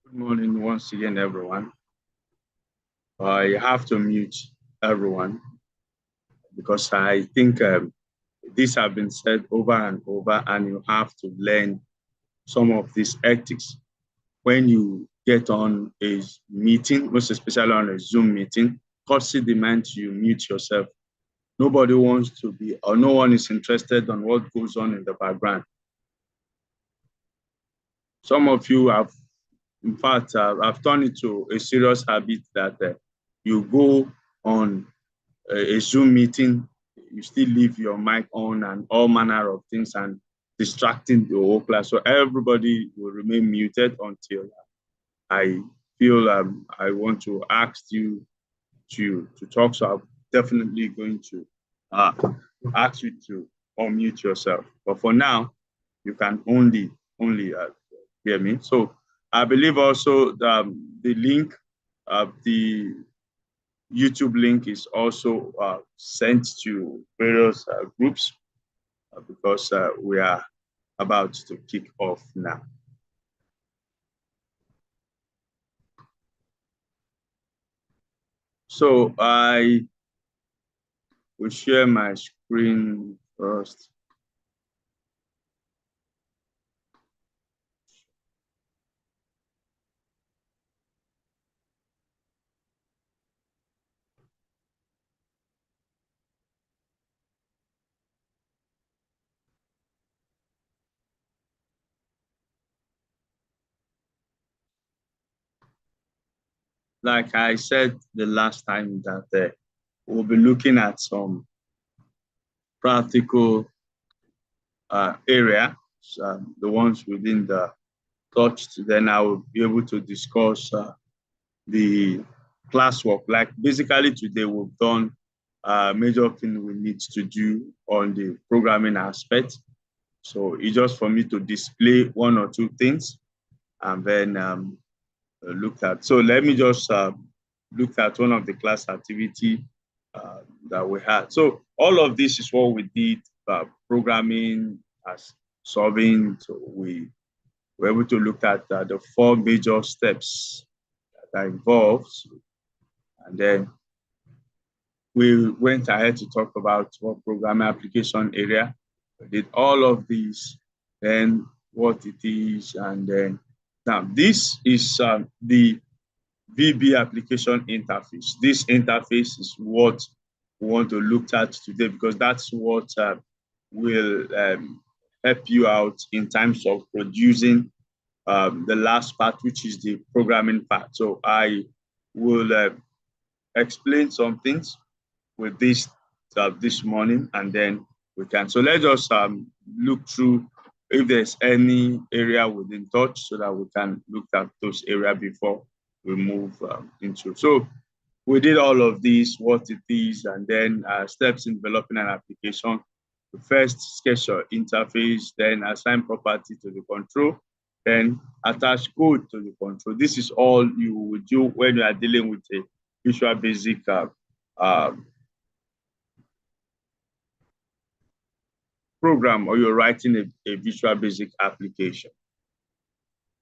Good morning once again, everyone. I have to mute everyone because I think these have been said over and over, and you have to learn some of these ethics. When you get on a meeting, most especially on a Zoom meeting, courtesy demands you mute yourself. Nobody wants to be, or no one is interested on what goes on in the background. Some of you have, in fact, I've turned it to a serious habit that you go on a Zoom meeting, you still leave your mic on and all manner of things and distracting the whole class. So everybody will remain muted until I feel I want to ask you to talk. So I'm definitely going to ask you to unmute yourself. But for now, you can only hear me. So I believe also the link of the YouTube link is also sent to various groups because we are about to kick off now. So I will share my screen first. Like I said the last time that we'll be looking at some practical area, the ones within the touch. Then I will be able to discuss the classwork. Like basically today we've done major thing we need to do on the programming aspect. So it's just for me to display one or two things and then look at. So let me just look at one of the class activity that we had. So all of this is what we did, programming as solving. So we were able to look at the four major steps that are involved. And then we went ahead to talk about what programming application area. We did all of these, then what it is, and then now this is the VB application interface. This interface is what we want to look at today because that's what will help you out in terms of producing the last part, which is the programming part. So I will explain some things with this this morning, and then we can. So let's just look through if there's any area within touch so that we can look at those areas before we move into. So we did all of these, what it is, and then steps in developing an application. First, sketch your interface, then assign property to the control, then attach code to the control. This is all you would do when you are dealing with a Visual Basic program or you're writing a Visual Basic application.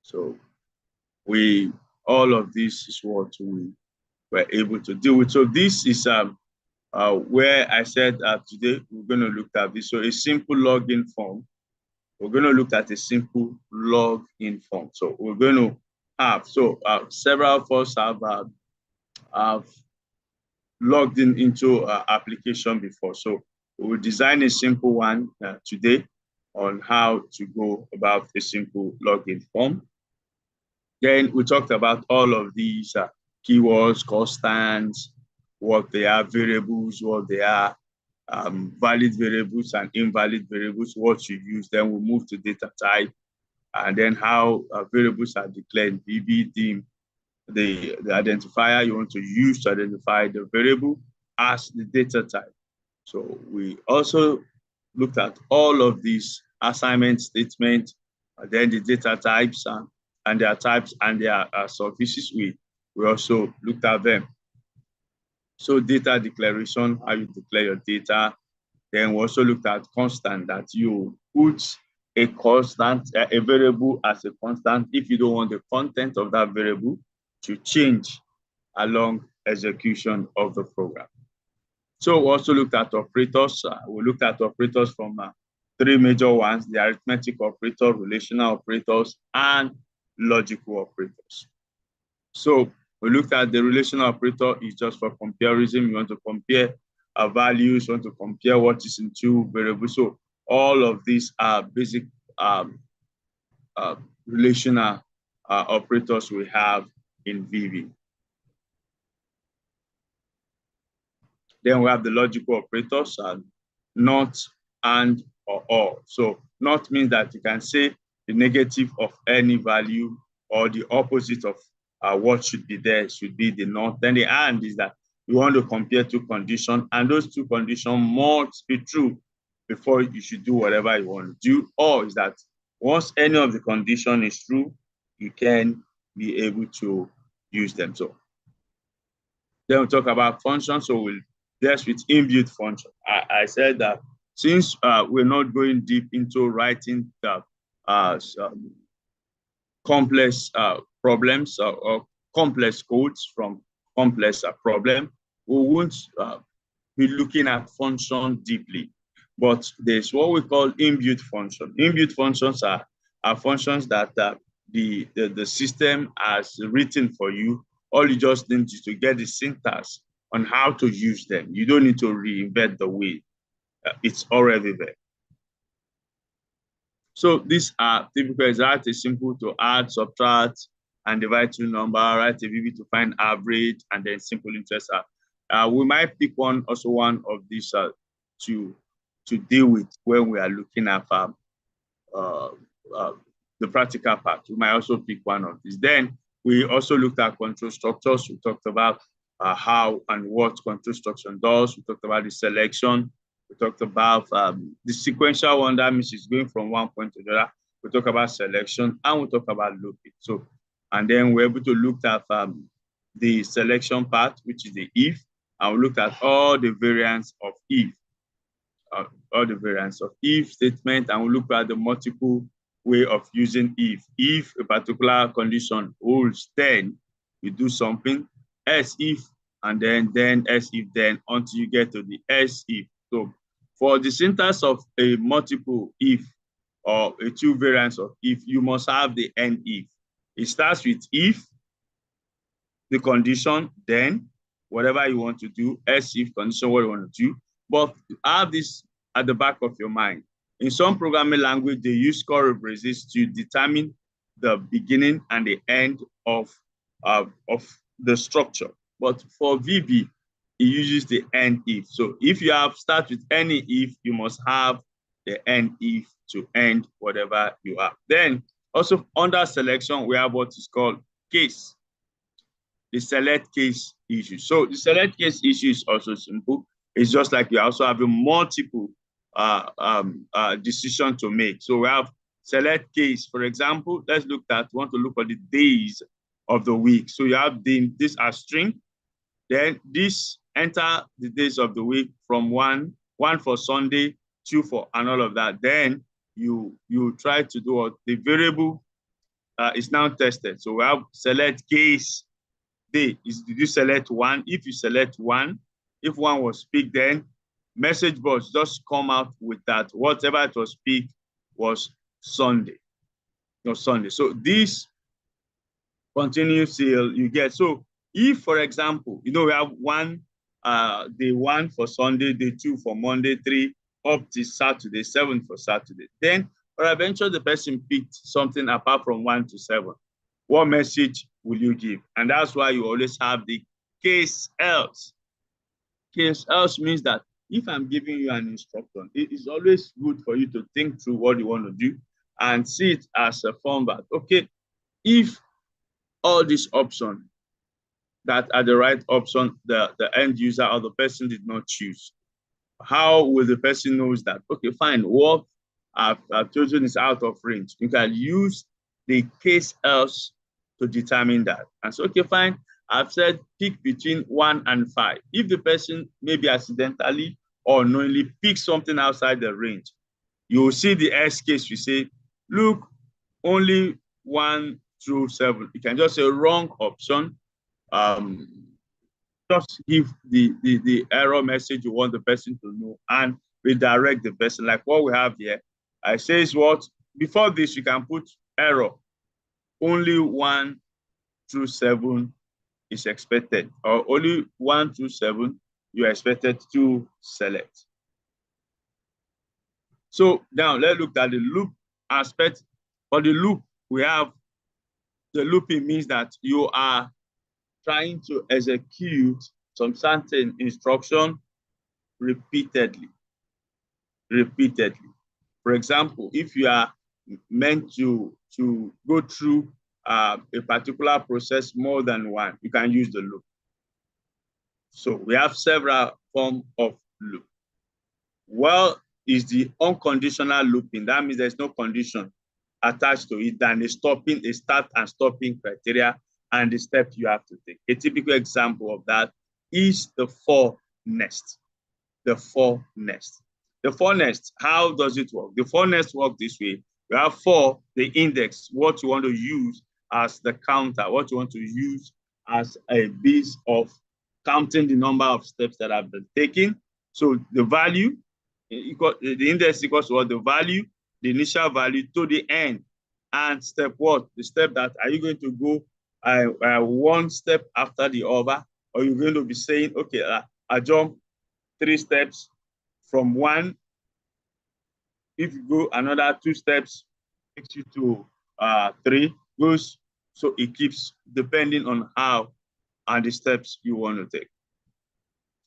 So all of this is what we were able to deal with. So this is where I said today we're going to look at this. So a simple login form. We're going to look at a simple login form. So we're going to have, several of us have logged into application before. So we'll design a simple one today on how to go about a simple login form. Then we talked about all of these keywords, constants, what they are, variables, what they are, valid variables and invalid variables, what you use. Then we move to data type, and then how variables are declared, VB, dim, the identifier you want to use to identify the variable as the data type. So we also looked at all of these assignment statements, and then the data types and their types and their services. We also looked at them. So data declaration, how you declare your data. Then we also looked at constant that you put a constant, a variable as a constant if you don't want the content of that variable to change along execution of the program. So we also looked at operators. We looked at operators from three major ones: the arithmetic operator, relational operators, and logical operators. So we looked at the relational operator is just for comparison. You want to compare values, you want to compare what is in two variables. So all of these are basic relational operators we have in VB. Then we have the logical operators, not, and, or. So not means that you can say the negative of any value or the opposite of what should be there should be the not. Then the and is that you want to compare two conditions, and those two conditions must be true before you should do whatever you want to do. Or is that once any of the condition is true, you can be able to use them. So then we'll talk about functions. So we'll deal with inbuilt function. I said that since we're not going deep into writing the complex problems or complex codes from complex problem, we won't be looking at function deeply. But there's what we call inbuilt function. Inbuilt functions are functions that the system has written for you. All you just need is to get the syntax on how to use them. You don't need to reinvent the wheel. It's already there. So these are typical examples. It's simple to add, subtract, and divide two number, write a VB to find average, and then simple interest. We might pick one of these to deal with when we are looking at the practical part. We might also pick one of these. Then we also looked at control structures. We talked about how and what control structure does. We talked about the selection. We talked about the sequential one, that means it's going from one point to the other. We talk about selection, and we talk about looping. So, and then we're able to look at the selection part, which is the if, and we looked at all the variants of if, statement, and we look at the multiple way of using if. If a particular condition holds, then you do something, else if, and then else if, then until you get to the else if. So for the syntax of a multiple if or a two variants of if, you must have the end if. It starts with if, the condition, then whatever you want to do, else if condition, what you want to do. But have this at the back of your mind. In some programming language, they use COS braces to determine the beginning and the end of the structure. But for VB, it uses the end if. So if you have start with any if, you must have the end if to end whatever you have. Then also under selection, we have what is called case. The select case issue. So the select case issue is also simple. It's just like you also have a multiple decision to make. So we have select case. For example, let's look at, want to look at the days of the week. So you have this as string. Then this enter the days of the week from one for Sunday, 2 for, and all of that. Then you try to do what the variable is now tested. So we have select case day. Did you select 1? If you select 1, if 1 was picked, then message box just come out with that whatever it was picked was Sunday. So this continues till you get. So if, for example, we have day 1 for Sunday, day 2 for Monday, 3 up to Saturday, 7 for Saturday. Then, or eventually the person picked something apart from 1 to 7. What message will you give? And that's why you always have the case else. Case else means that if I'm giving you an instruction, it is always good for you to think through what you want to do and see it as a form that, okay, if all these options that are the right option, the end user or the person did not choose, how will the person knows that, okay, fine, what I've chosen is out of range? You can use the case else to determine that. And so, okay, fine, I've said pick between 1 and 5. If the person maybe accidentally or knowingly picks something outside the range, You will see the else case. We say, look, only 1 through 7. You can just say wrong option. Just give the error message you want the person to know and redirect the person, like what we have here. I says what, before this, you can put error. Only 1 through 7 is expected, or only 1 through 7 you are expected to select. So now let's look at the loop aspect. For the loop, we have the looping means that you are trying to execute some certain instruction repeatedly. For example, if you are meant to go through a particular process more than one, you can use the loop. So we have several forms of loop. Well, is the unconditional looping. That means there's no condition attached to it than a start and stopping criteria and the step you have to take. A typical example of that is the for next. The for next. The for next, how does it work? The for next works this way. You have for the index, what you want to use as the counter, what you want to use as a base of counting the number of steps that have been taken. So the value, the index equals what? The value, the initial value to the end. And step what? The step that, are you going to go one step after the other? Or you're going to be saying, okay, I jump 3 steps from 1. If you go another 2 steps, takes you to 3, goes, so it keeps depending on how and the steps you want to take.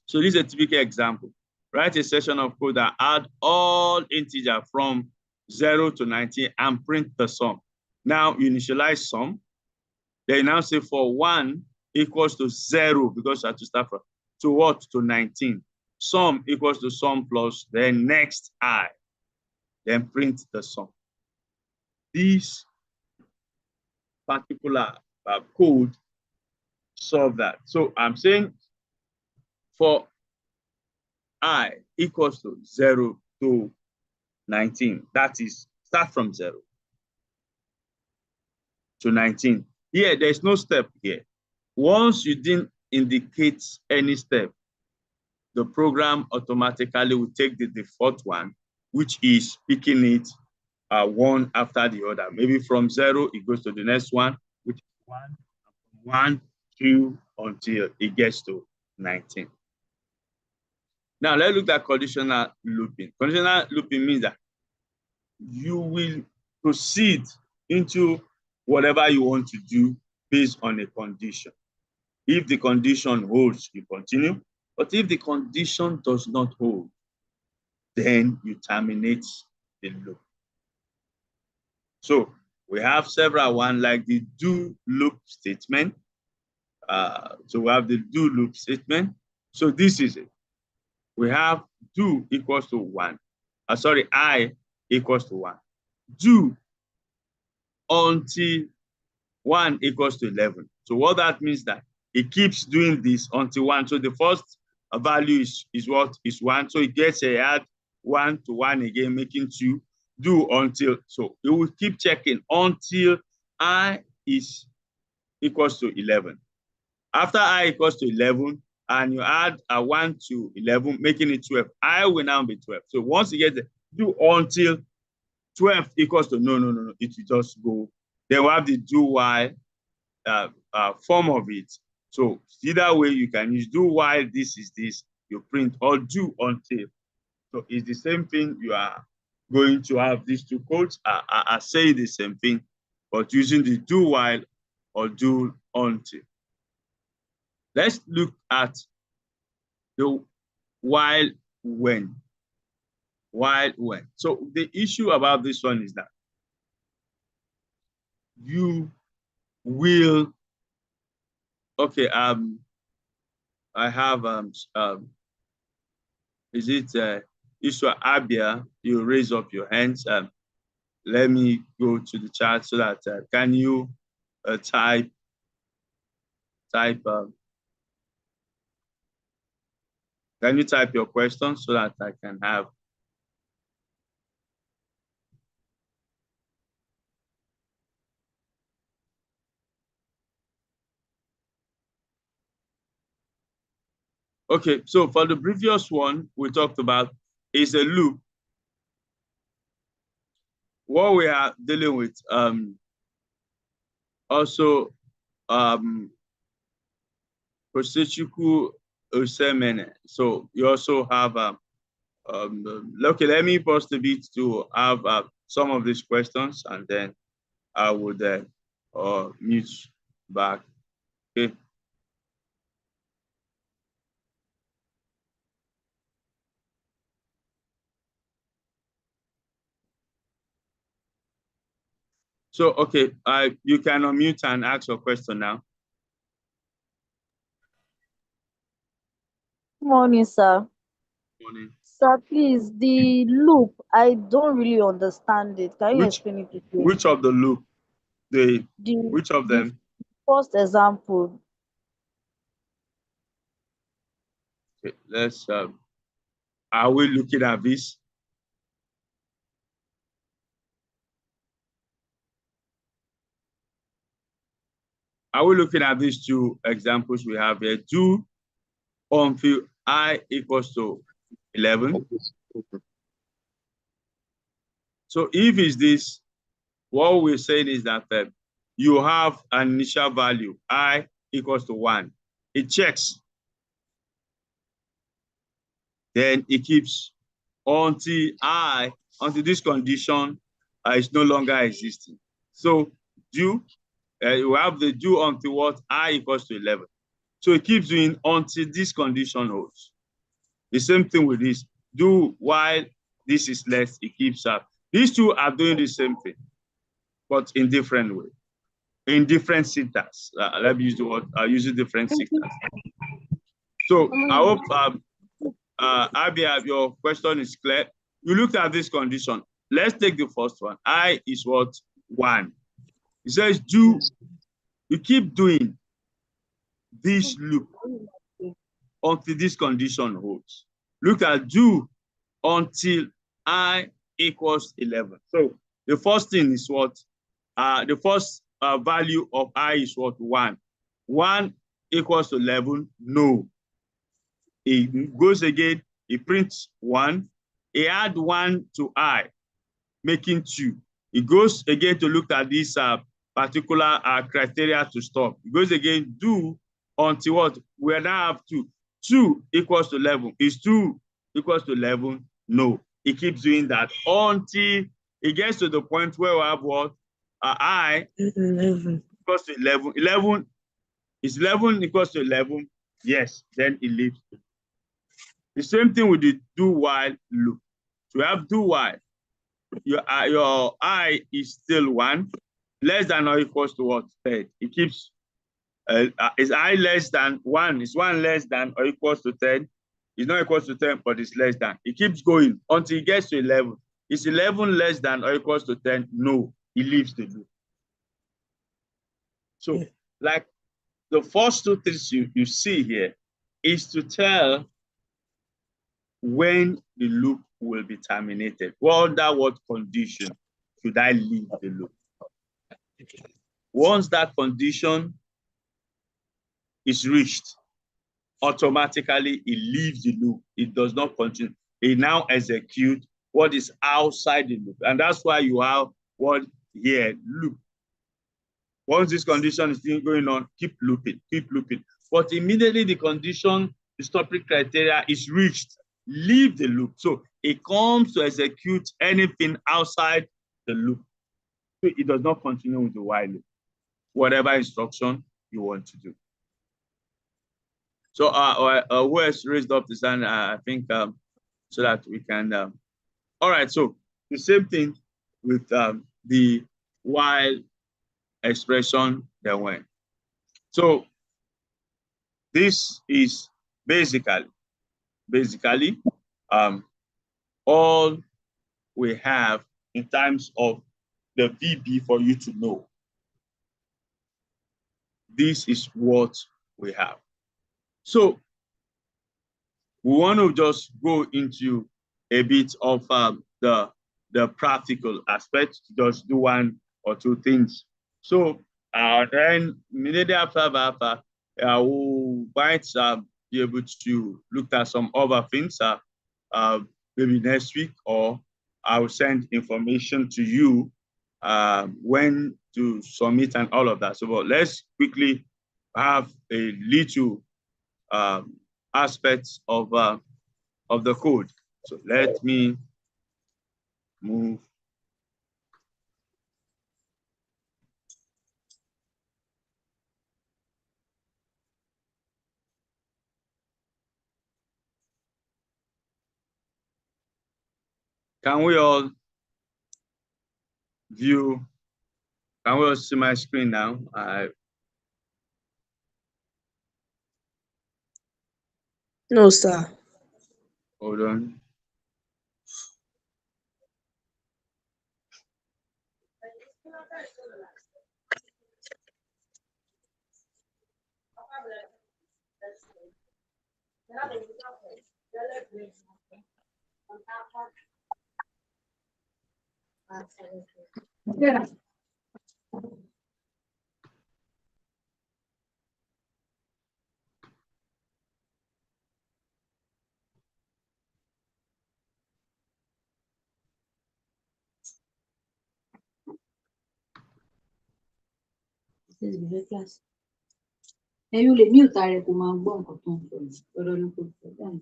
So this is a typical example. Write a section of code that add all integer from 0 to 19 and print the sum. Now you initialize sum. Then you now say for 1 equals to 0, because you have to start from, to what? To 19. Sum equals to sum plus, then next I. Then print the sum. This particular code solve that. So I'm saying for I equals to 0 to 19. That is, start from 0 to 19. Here, there's no step here. Once you didn't indicate any step, the program automatically will take the default one, which is picking it one after the other. Maybe from 0, it goes to the next one, which is 1, 2, until it gets to 19. Now, let's look at conditional looping. Conditional looping means that you will proceed into whatever you want to do based on a condition. If the condition holds, you continue. But if the condition does not hold, then you terminate the loop. So we have several ones, like the do loop statement. So we have the do loop statement. So this is it. We have do equals to 1. I equals to 1. Do until 1 equals to 11. So what that means that it keeps doing this until 1. So the first value is what? Is 1. So it gets a add 1 to 1 again, making 2. Do until, so it will keep checking until I is equals to 11. After I equals to 11, and you add a 1 to 11, making it 12, I will now be 12. So once you get the do until 12 equals to, no, it will just go. Then we have the do while form of it. So either way, you can use do while this is this, you print, or do until. So it's the same thing. You are going to have these two codes. I say the same thing, but using the do while or do until. Let's look at the while when. While when. So the issue about this one is that you will, okay, I have is it Iswa Abia? You raise up your hands. Let me go to the chat so that can you type can you type your question so that I can have Okay, so for the previous one we talked about is a loop. What we are dealing with also procedural usemene. So you also have okay, let me pause the bit to have some of these questions, and then I would mute back. Okay. So, okay, you can unmute and ask your question now. Morning, sir. Morning. Sir, please, the loop, I don't really understand it. Can you Which explain it again? which of the loop? The Which of the them? first example. Okay, let's are we looking at this? Are we looking at these two examples we have here? Do until I equals to 11. So if it's this, what we're saying is that you have an initial value, I equals to 1. It checks, then it keeps until this condition is no longer existing. So do you have the do until what I equals to 11. So it keeps doing until this condition holds. The same thing with this. Do while this is less, it keeps up. These two are doing the same thing, but in different way, in different syntax. Let me use the word using different syntax. So I hope Abia, your question is clear. You look at this condition. Let's take the first one. I is what? 1. It says do, you keep doing this loop until this condition holds. Look at do until I equals 11. So the first thing is what? The first value of I is what? 1. 1 equals to 11? No. It goes again, it prints 1. It add 1 to I, making 2. It goes again to look at this particular criteria to stop. It goes again, do until what? We now have 2. 2 equals to 11. Is 2 equals to 11? No. It keeps doing that until it gets to the point where we have what? I 11. equals to 11. 11 is 11 equals to 11? Yes. Then it leaves. The same thing with the do while loop. So we have do while. Your I is still 1, less than or equals to what? 10. It keeps, is I less than 1? Is 1 less than or equals to 10? It's not equals to 10, but it's less than. It keeps going until it gets to 11. Is 11 less than or equals to 10? No, it leaves the loop. So, like the first two things you see here is to tell when the loop will be terminated. Well, under what condition should I leave the loop? Once that condition is reached, automatically it leaves the loop. It does not continue. It now executes what is outside the loop. And that's why you have what here, loop. Once this condition is still going on, keep looping, keep looping. But immediately the condition, the stopping criteria is reached, leave the loop. So it comes to execute anything outside the loop. So it does not continue with the while loop, whatever instruction you want to do. So who has raised up this hand? I think so that we can. All right. So the same thing with the while expression that went. So this is basically all we have in terms of the VB for you to know. This is what we have. So we want to just go into a bit of the practical aspect, just do one or two things. So then immediately after that, we might be able to look at some other things maybe next week, or I'll send information to you when to submit and all of that. So, but let's quickly have a little aspects of the code. So let me move. Can we all view? Can we all see my screen now? No, sir. Hold on. Yeah. You lè mute rẹ kó máa gbọ́ nǹkan tó ń sọ yìí. Ọ̀rọ̀ ló kò sọ bẹ́ẹ̀.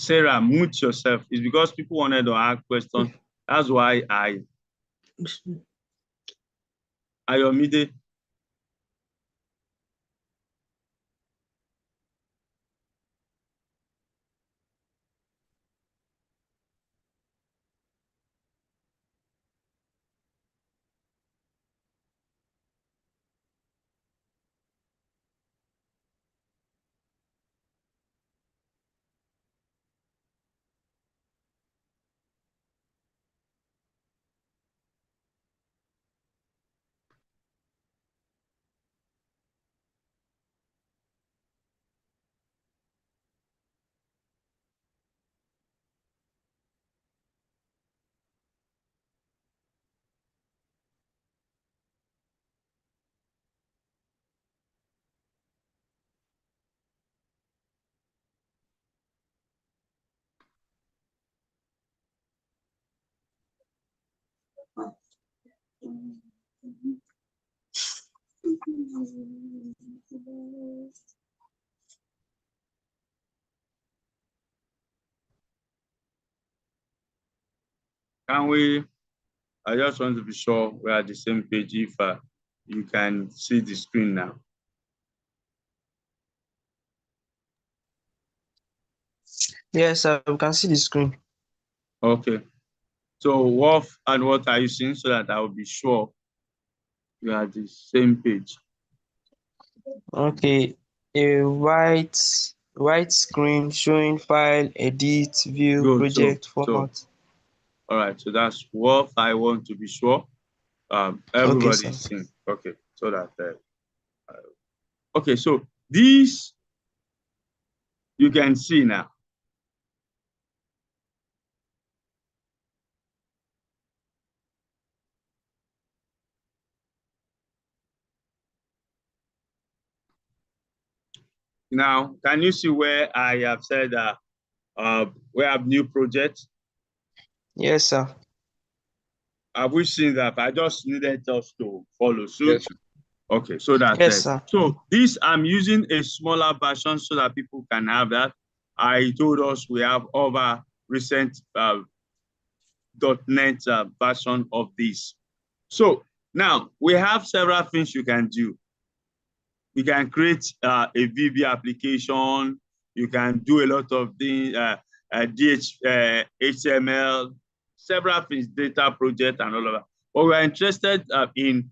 Sarah, mute yourself. It's because people wanted to ask questions. That's why Ayomide. Can we? I just want to be sure we're at the same page. If you can see the screen now. Yes, we can see the screen. Okay. So what are you seeing, so that I will be sure we are at the same page? Okay, a white screen showing file, edit, view, Good. project format. All right. So that's what I want to be sure. Everybody's seeing. Okay. So that. Okay. So these you can see now. Now, can you see where I have said we have new projects? Yes, sir. Have we seen that? I just needed us to follow suit. Yes. Okay, so that's Yes, it. sir. So this, I'm using a smaller version so that people can have that. I told us we have other recent .NET version of this. So now we have several things you can do. You can create a VB application. You can do a lot of things, HTML, several things, data project and all of that. But we're interested in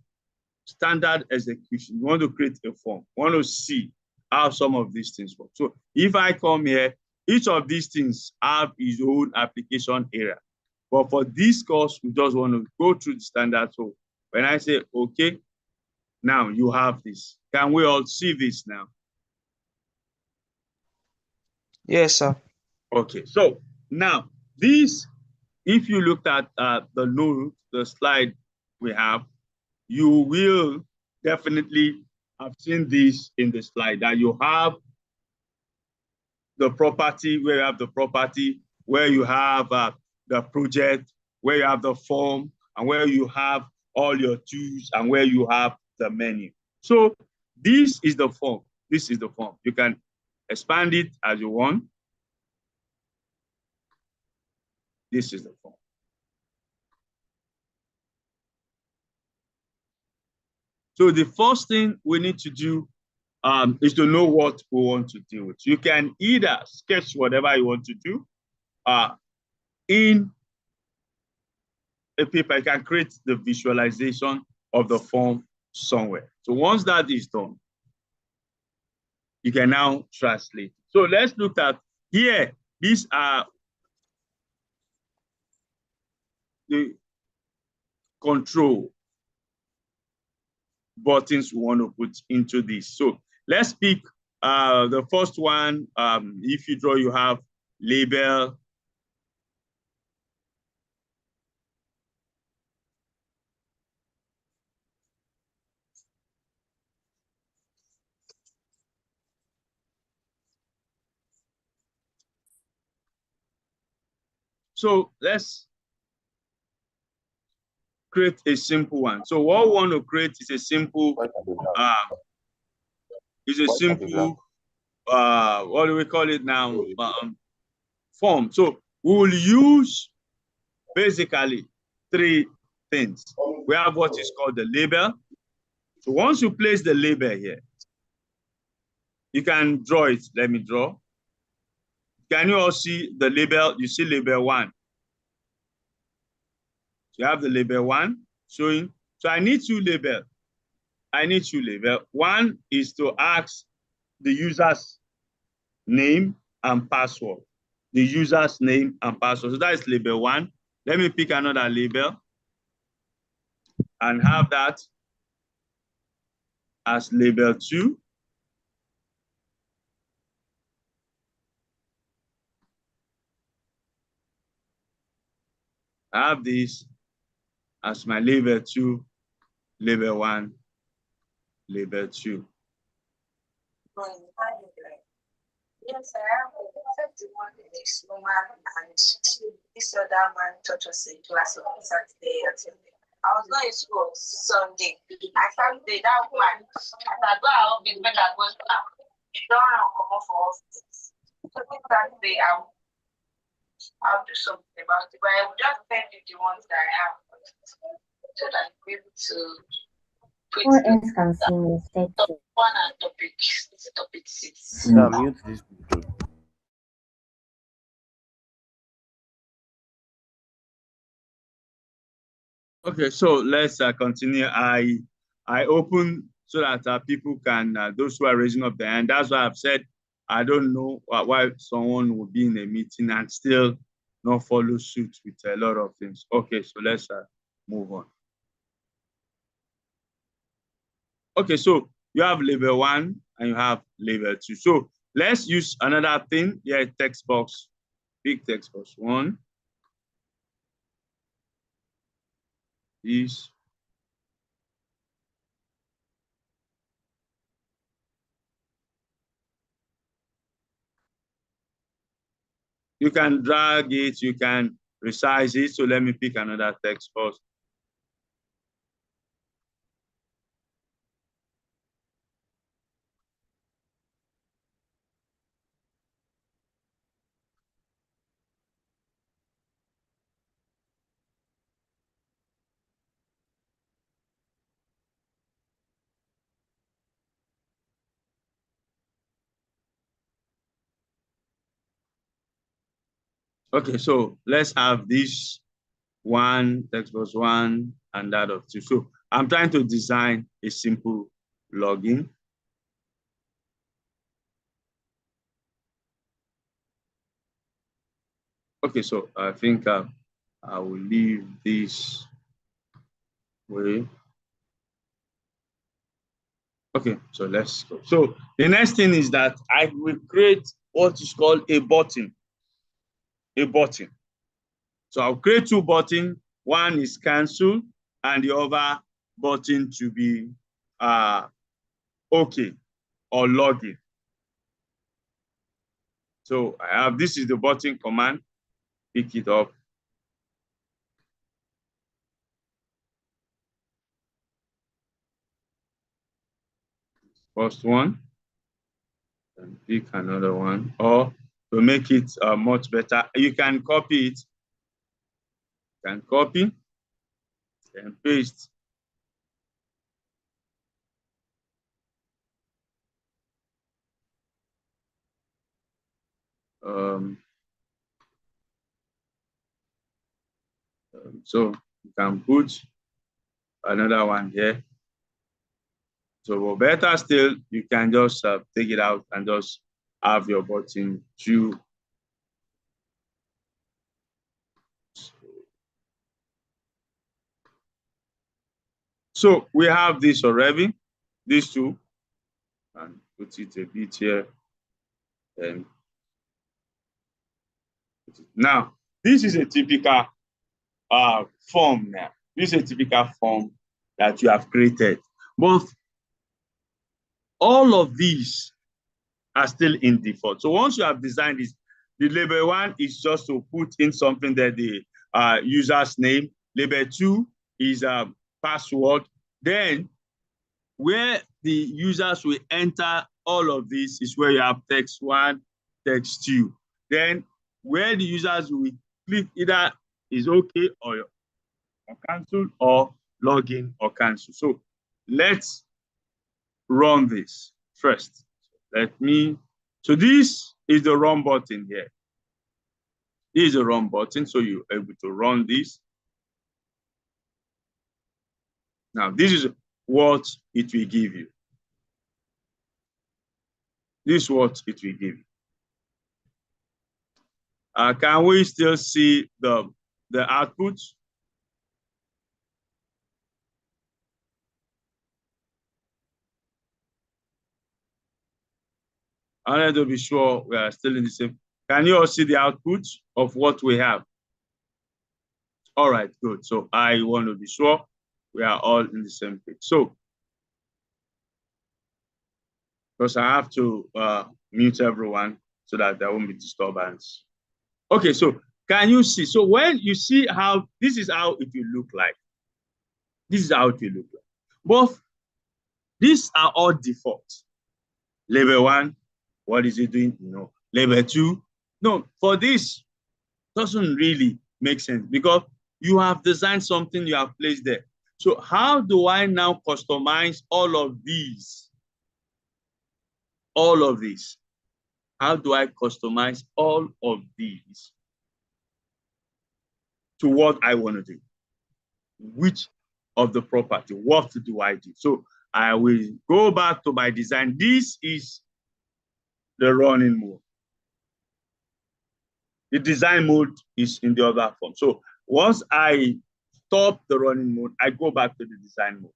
standard execution. You want to create a form. You want to see how some of these things work. So if I come here, each of these things have its own application area. But for this course, we just want to go through the standard. So when I say, okay, now you have this. Can we all see this now? Yes, sir. Okay, so now this, if you looked at the note, the slide we have, you will definitely I've seen this in the slide, that you have the property, where you have the property, where you have the project, where you have the form, and where you have all your tools, and where you have the menu. So this is the form. This is the form. You can expand it as you want. This is the form. So the first thing we need to do is to know what we want to deal with. You can either sketch whatever you want to do in a paper. You can create the visualization of the form somewhere. So once that is done, you can now translate. So let's look at here. These are the control buttons we want to put into this. So let's pick the first one. If you draw, you have label. So let's create a simple one. So what we want to create is a simple, what do we call it now? Form. So we will use basically three things. We have what is called the label. So once you place the label here, you can draw it. Let me draw. Can you all see the label? You see label 1. So you have the label 1 showing. So I need 2 labels. I need 2 labels. One is to ask the user's name and password. The user's name and password. So that is label 1. Let me pick another label and have that as label 2. I have this as my label 2, label 1, label 2. Yes, I have the one in this woman and this other man taught us a class on Saturday. I was going to school Sunday. I Saturday that woman. I go out with men that goes now. You don't have to come for office. So Saturday I'll do something about it, but I will just send you the ones that I have so that you'll be able to put top 1 and topic 6. Mute this people. Okay, so let's continue. I open so that people can, those who are raising up their hand. That's why I've said I don't know why someone will be in a meeting and still not follow suit with a lot of things. Okay, so let's move on. Okay, so you have label 1 and you have label 2. So let's use another thing here, text box, big text box 1. Is you can drag it, you can resize it. So let me pick another text box. Okay, so let's have this 1, text box 1, and that of 2. So I'm trying to design a simple login. Okay, so I think I will leave this way. Okay, so let's go. So the next thing is that I will create what is called a button. A button. So I'll create 2 buttons. One is cancel, and the other button to be OK or login. So I have, this is the button command, pick it up. First one, and pick another one, or to make it much better, you can copy it. You can copy and paste. So you can put another one here. So better still, you can just take it out and just have your button to. So we have this already, these two, and put it a bit here. And now, this is a typical form now. This is a typical form that you have created. But all of these are still in default. So once you have designed this, the label one is just to put in something that the user's name. Label two is a password. Then where the users will enter all of this is where you have text one, text two. Then where the users will click either is OK or cancel or login or cancel. So let's run this first. So this is the run button here. This is the run button, so you're able to run this. Now, this is what it will give you. This is what it will give you. Can we still see the output? I want to be sure we are still in the same. Can you all see the output of what we have? All right, good. So I want to be sure we are all in the same page. So, because I have to mute everyone so that there won't be disturbance. Okay, so can you see? So when you see how, this is how it will look like. This is how it will look like. Both, these are all default. Label one, what is it doing? No. Label two, no. For this, doesn't really make sense because you have designed something, you have placed there. So how do I now customize all of these? All of these. How do I customize all of these to what I want to do? Which of the property? What do I do? So I will go back to my design. This is the running mode. The design mode is in the other form. So once I stop the running mode, I go back to the design mode.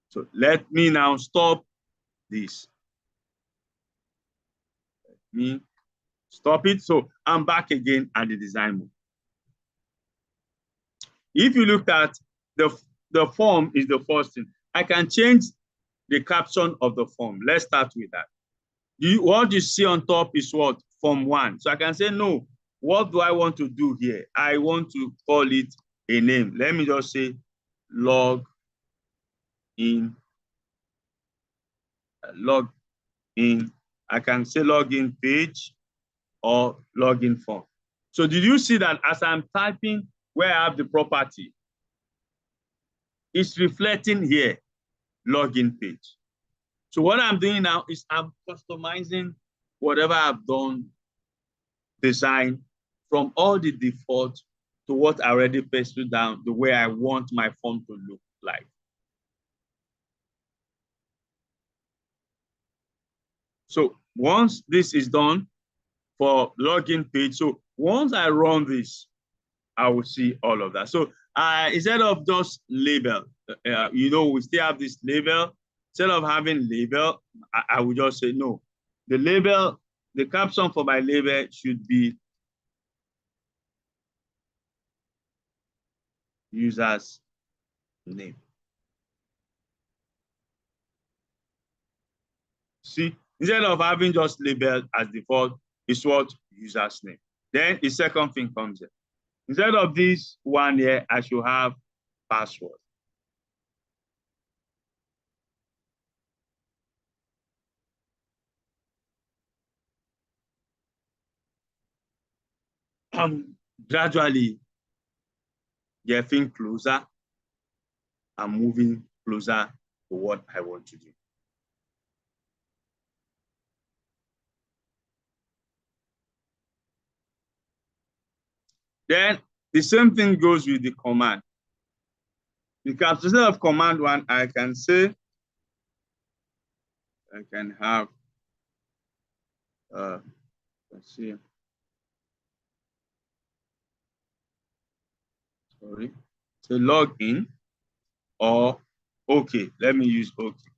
So let me now stop this. Let me stop it. So I'm back again at the design mode. If you look at the form is the first thing. I can change the caption of the form. Let's start with that. What you see on top is what? Form one. So I can say, no, what do I want to do here? I want to call it a name. Let me just say log in. Log in. I can say login page or login form. So did you see that as I'm typing where I have the property, it's reflecting here, login page. So what I'm doing now is I'm customizing whatever I've done, design from all the default to what I already pasted down, the way I want my form to look like. So once this is done for login page, so once I run this, I will see all of that. So instead of just label, we still have this label. Instead of having label, I will just say, no, the label, the caption for my label should be user's name. See, instead of having just labeled as default, it's what user's name. Then the second thing comes in. Instead of this one here, I should have password. Gradually getting closer. I'm moving closer to what I want to do. Then the same thing goes with the command. Because instead of command one, I can say, I can have, let's see. Sorry, so login or okay. Let me use okay.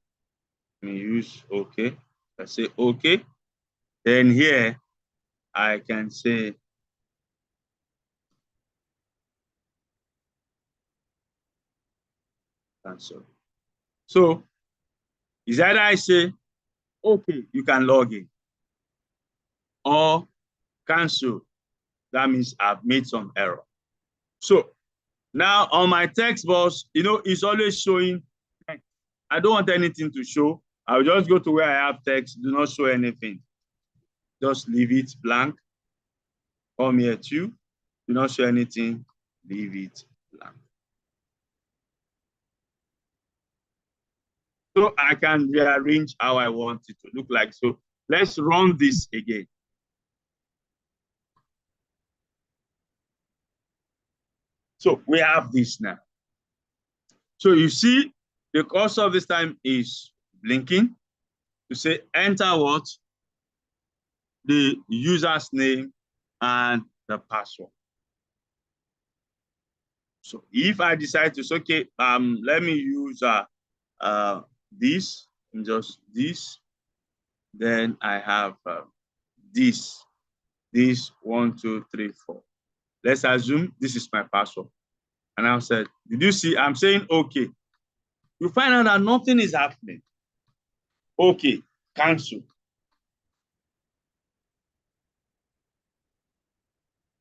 Let me use okay. I say okay. Then here I can say cancel. So is either I say okay, you can log in, or cancel. That means I've made some error. So now on my text box, it's always showing text. I don't want anything to show. I'll just go to where I have text, do not show anything. Just leave it blank. Come here too, do not show anything, leave it blank. So I can rearrange how I want it to look like. So let's run this again. So we have this now. So you see, the cursor this time is blinking to say enter what? The user's name and the password. So if I decide to say, okay, let me use this, just this, then I have this 1, 2, 3, 4. Let's assume this is my password. And I said, did you see? I'm saying okay. You find out that nothing is happening. Okay, cancel.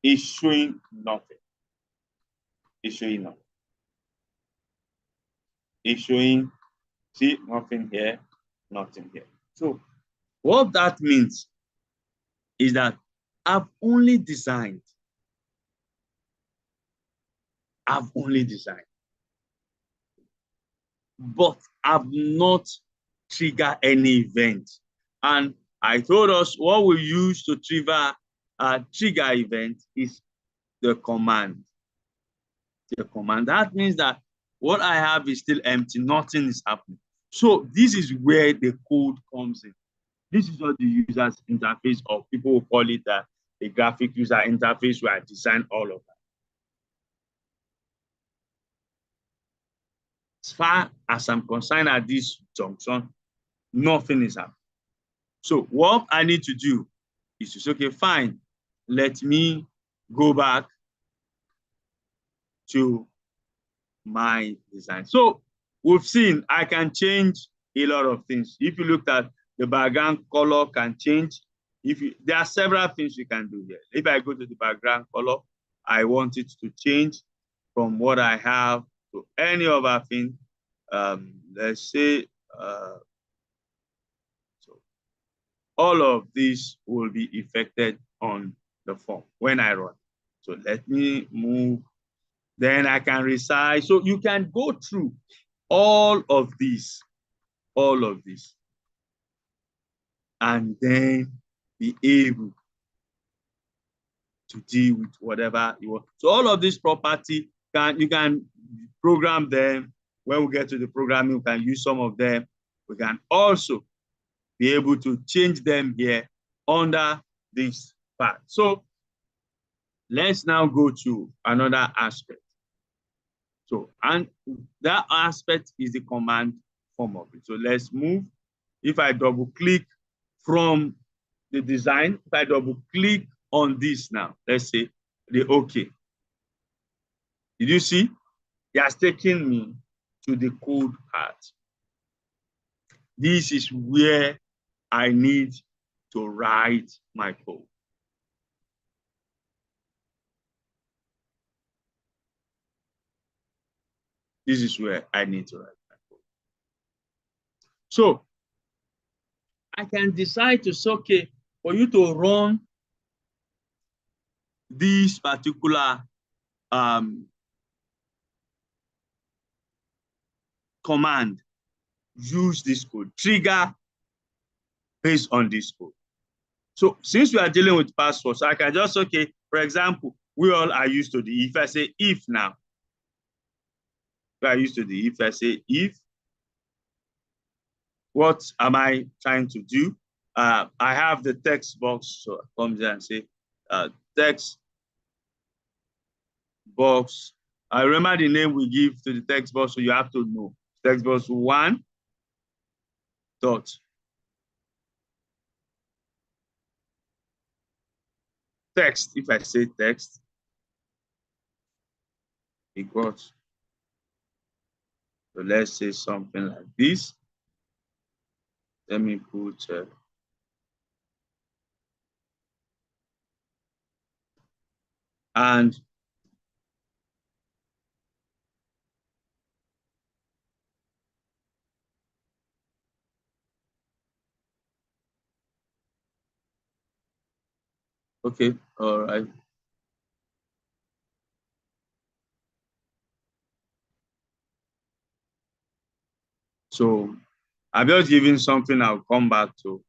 It's showing nothing. It's showing nothing. It's showing, see, nothing here, nothing here. So what that means is that I've only designed. But I've not triggered any event. And I told us what we use to trigger event is the command. The command. That means that what I have is still empty, nothing is happening. So this is where the code comes in. This is what the user's interface, or people will call it a graphic user interface, where I design all of that. As far as I'm concerned at this junction, nothing is happening. So what I need to do is to say, okay, fine, let me go back to my design. So we've seen I can change a lot of things. If you looked at the background color can change. There are several things you can do here. If I go to the background color, I want it to change from what I have to any other thing. Let's say, so all of these will be affected on the form when I run. So let me move. Then I can resize. So you can go through all of these, and then be able to deal with whatever you want. So all of this property, you can program them. When we get to the programming, we can use some of them. We can also be able to change them here under this part. So let's now go to another aspect. So, and that aspect is the command form of it. So let's move. If I double click from the design, if I double click on this now, let's say the OK. Did you see? It has taken me to the code part. This is where I need to write my code. This is where I need to write my code. So I can decide to say, okay, for you to run this particular command, use this code, trigger based on this code. So since we are dealing with passwords, I can just, okay, for example, we all are used to the if. I say if now, we are used to the if. I say if, what am I trying to do? I have the text box, so I come there and say text box. I remember the name we give to the text box, so you have to know. Text box 1 dot text. If I say text equals, so let's say something like this. Let me put and okay, all right. So I'm just giving something. I'll come back to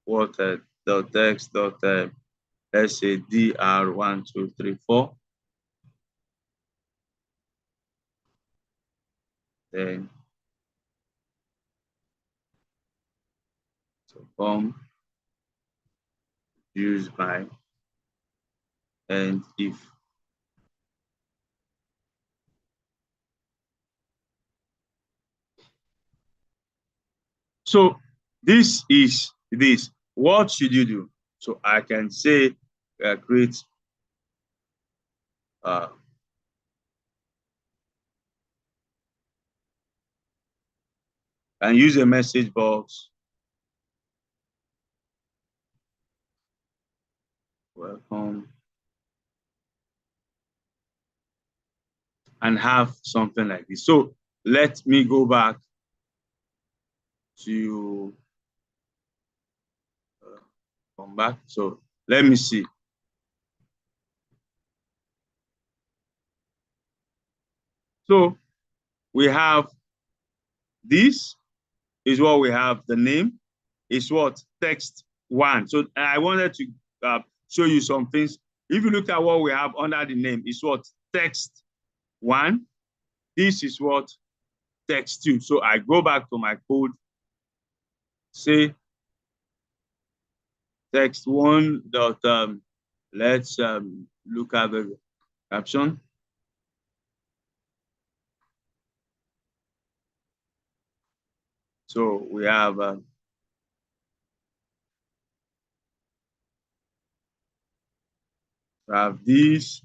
what the text dot let's say dr1234. Then to come use by and if. So this is this. What should you do? So I can say create and use a message box. Welcome. And have something like this. So let me go back to come back. So let me see. So we have this is what we have. The name is what? Text 1. So I wanted to show you some things. If you look at what we have under the name, is what? Text 1. This is what? Text 2. So I go back to my code, say text 1 dot let's look at the caption. So we have this.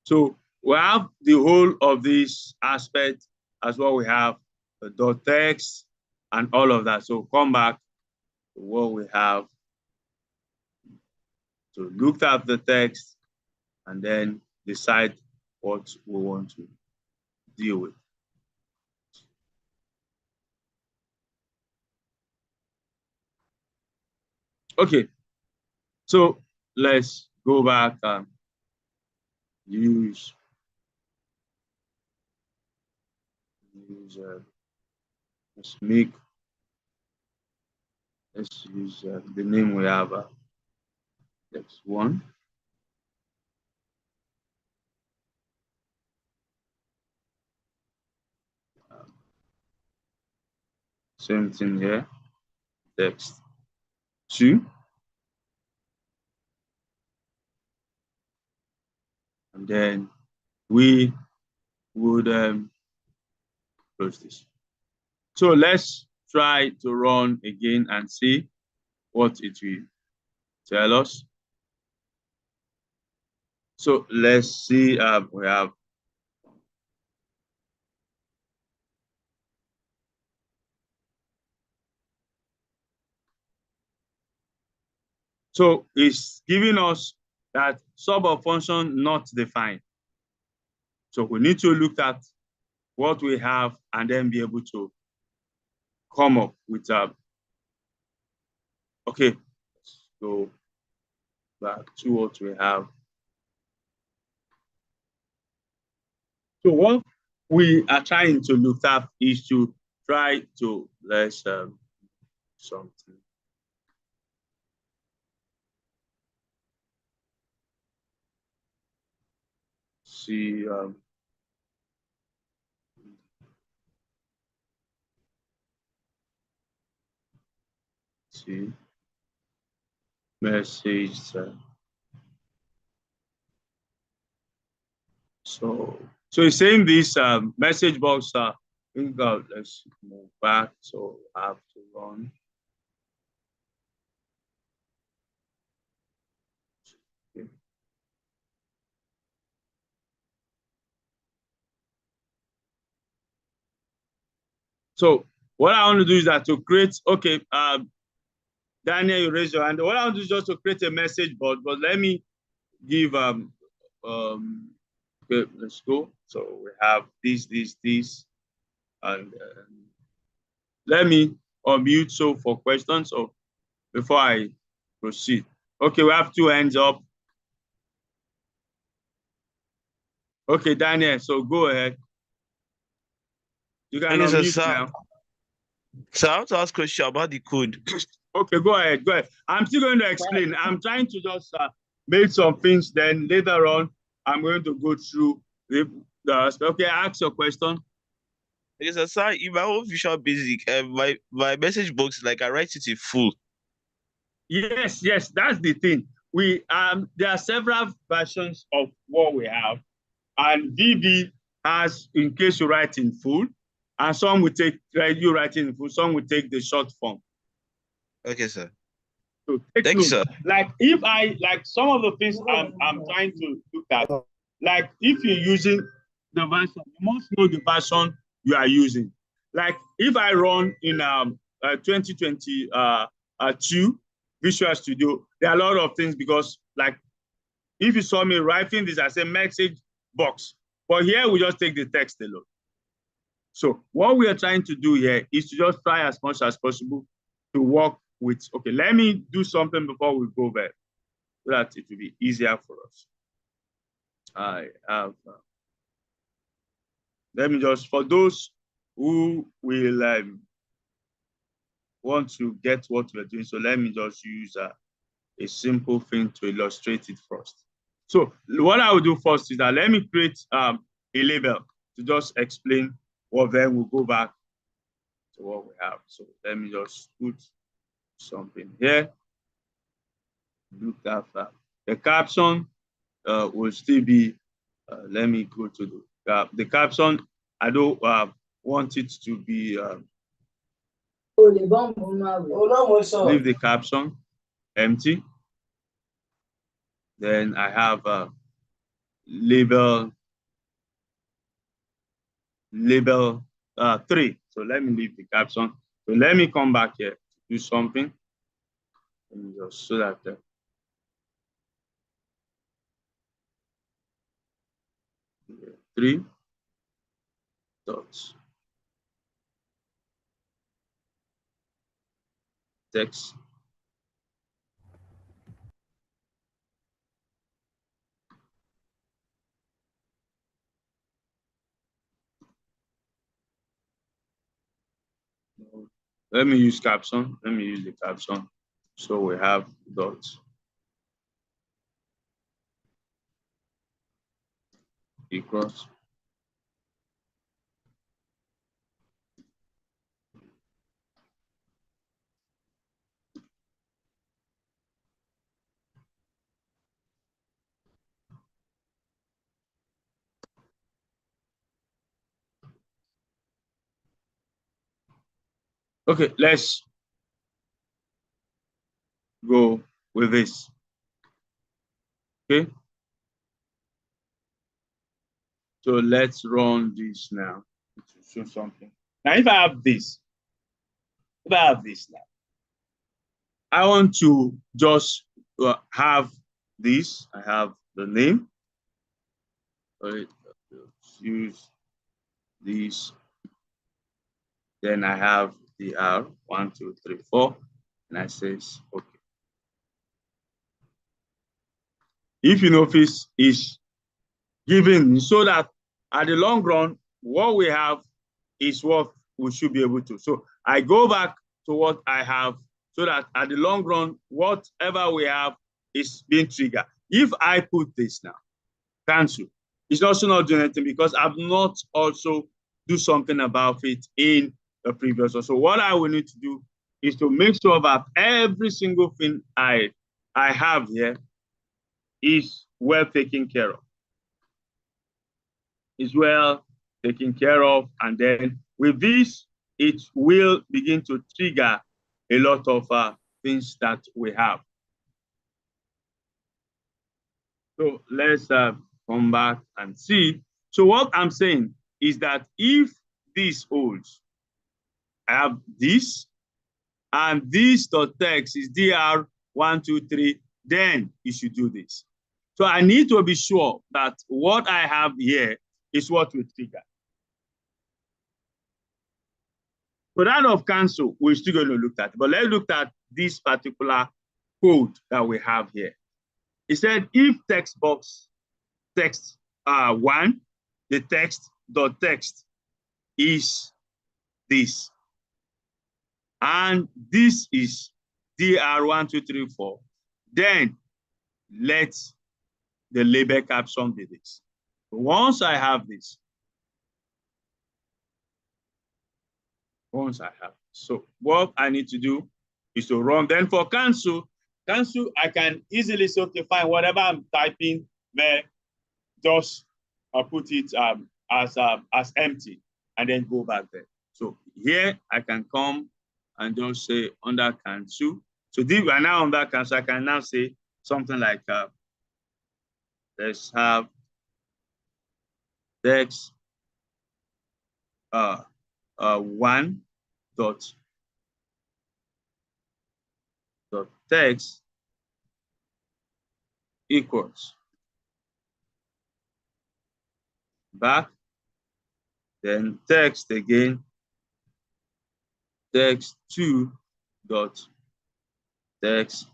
So we have the whole of this aspect as well. We have the dot text and all of that. So come back to what we have. So look at the text and then decide what we want to deal with. Okay, so let's go back and use let's use the name we have text 1. Same thing here, text 2. And then we would close this. So let's try to run again and see what it will tell us. So let's see, we have so it's giving us that sub of function not defined. So we need to look at what we have and then be able to come up with okay, let's go back to what we have. So what we are trying to look at is to try to let's something. See see message. So it's saying this message box. Let's move back. So I have to run. Okay. So what I want to do is that to create. Okay, Daniel, you raise your hand. What I want to do is just to create a message board. But let me give okay, let's go. So we have this, and let me unmute so for questions. So before I proceed, okay, we have 2 hands up. Okay, Daniel, so go ahead. You can unmute now. So I want to ask a question about the code. Okay, go ahead. I'm still going to explain. I'm trying to just make some things. Then later on, I'm going to go through the okay, ask your question. Because sir, in my own Visual Basic, my message box, like I write it in full. Yes, that's the thing. We there are several versions of what we have, and VB has in case you write in full, and some will take you writing in full, some will take the short form. Okay, sir. So Thank you, sir. Like if I like some of the things I'm trying to look at, like if you're using the version, you must know the version you are using. Like if I run in 2022 Visual Studio, there are a lot of things because like if you saw me writing this as a message box, but here we just take the text alone. So what we are trying to do here is to just try as much as possible to work with, okay, let me do something before we go there so that it will be easier for us. I have, let me just, for those who will want to get what we're doing, so let me just use a simple thing to illustrate it first. So what I will do first is that let me create a label to just explain what, then we'll go back to what we have. So let me just put something here. Look after the caption will still be. Let me go to the caption. I don't want it to be. Leave the caption empty. Then I have label 3. So let me leave the caption. So let me come back here to do something. Let me just so that 3 dots text. Let me use caption. Let me use the caption. So we have dots equals. Okay, let's go with this. Okay. So let's run this now to show something. Now, if I have this now, I want to just have this. I have the name. Let's use this. Then I have the R, 1, 2, 3, 4, and I says, okay. If you notice, is given so that at the long run, what we have is what we should be able to. So I go back to what I have so that at the long run, whatever we have is being triggered. If I put this now, cancel, it's also not doing anything because I've not also do something about it in the previous one. So what I will need to do is to make sure that every single thing I have here is well taken care of. Is well taken care of, and then with this, it will begin to trigger a lot of things that we have. So let's come back and see. So what I'm saying is that if this holds, I have this, and this dot text is dr123, then you should do this. So I need to be sure that what I have here is what will trigger. So that of cancel, we're still going to look at, but let's look at this particular code that we have here. It said if text box text 1, the text dot text is this, and this is dr1234, then let the label caption be this. Once I have this, so what I need to do is to run. Then for cancel, I can easily say, okay, fine, whatever I'm typing there, just put it as empty and then go back there. So here I can come and just say under cancel. So we are now under cancel. I can now say something like let's have text 1 dot text equals back, then text again, text 2 dot text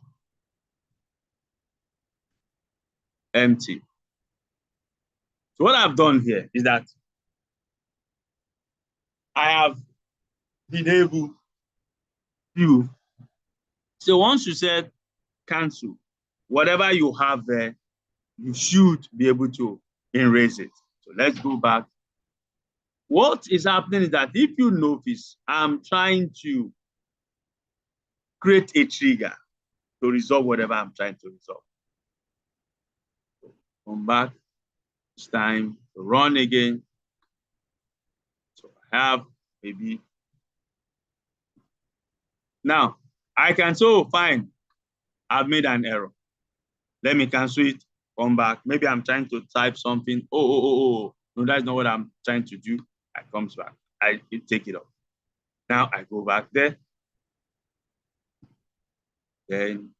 empty. So what I've done here is that I have been able to, so once you said cancel, whatever you have there, you should be able to erase it. So let's go back. What is happening is that if you notice, I'm trying to create a trigger to resolve whatever I'm trying to resolve. So come back. It's time to run again. So I have maybe. Now I can say, oh, fine, I've made an error. Let me cancel it, come back. Maybe I'm trying to type something. Oh, no, that's not what I'm trying to do. I comes back. I take it off. Now I go back there. Then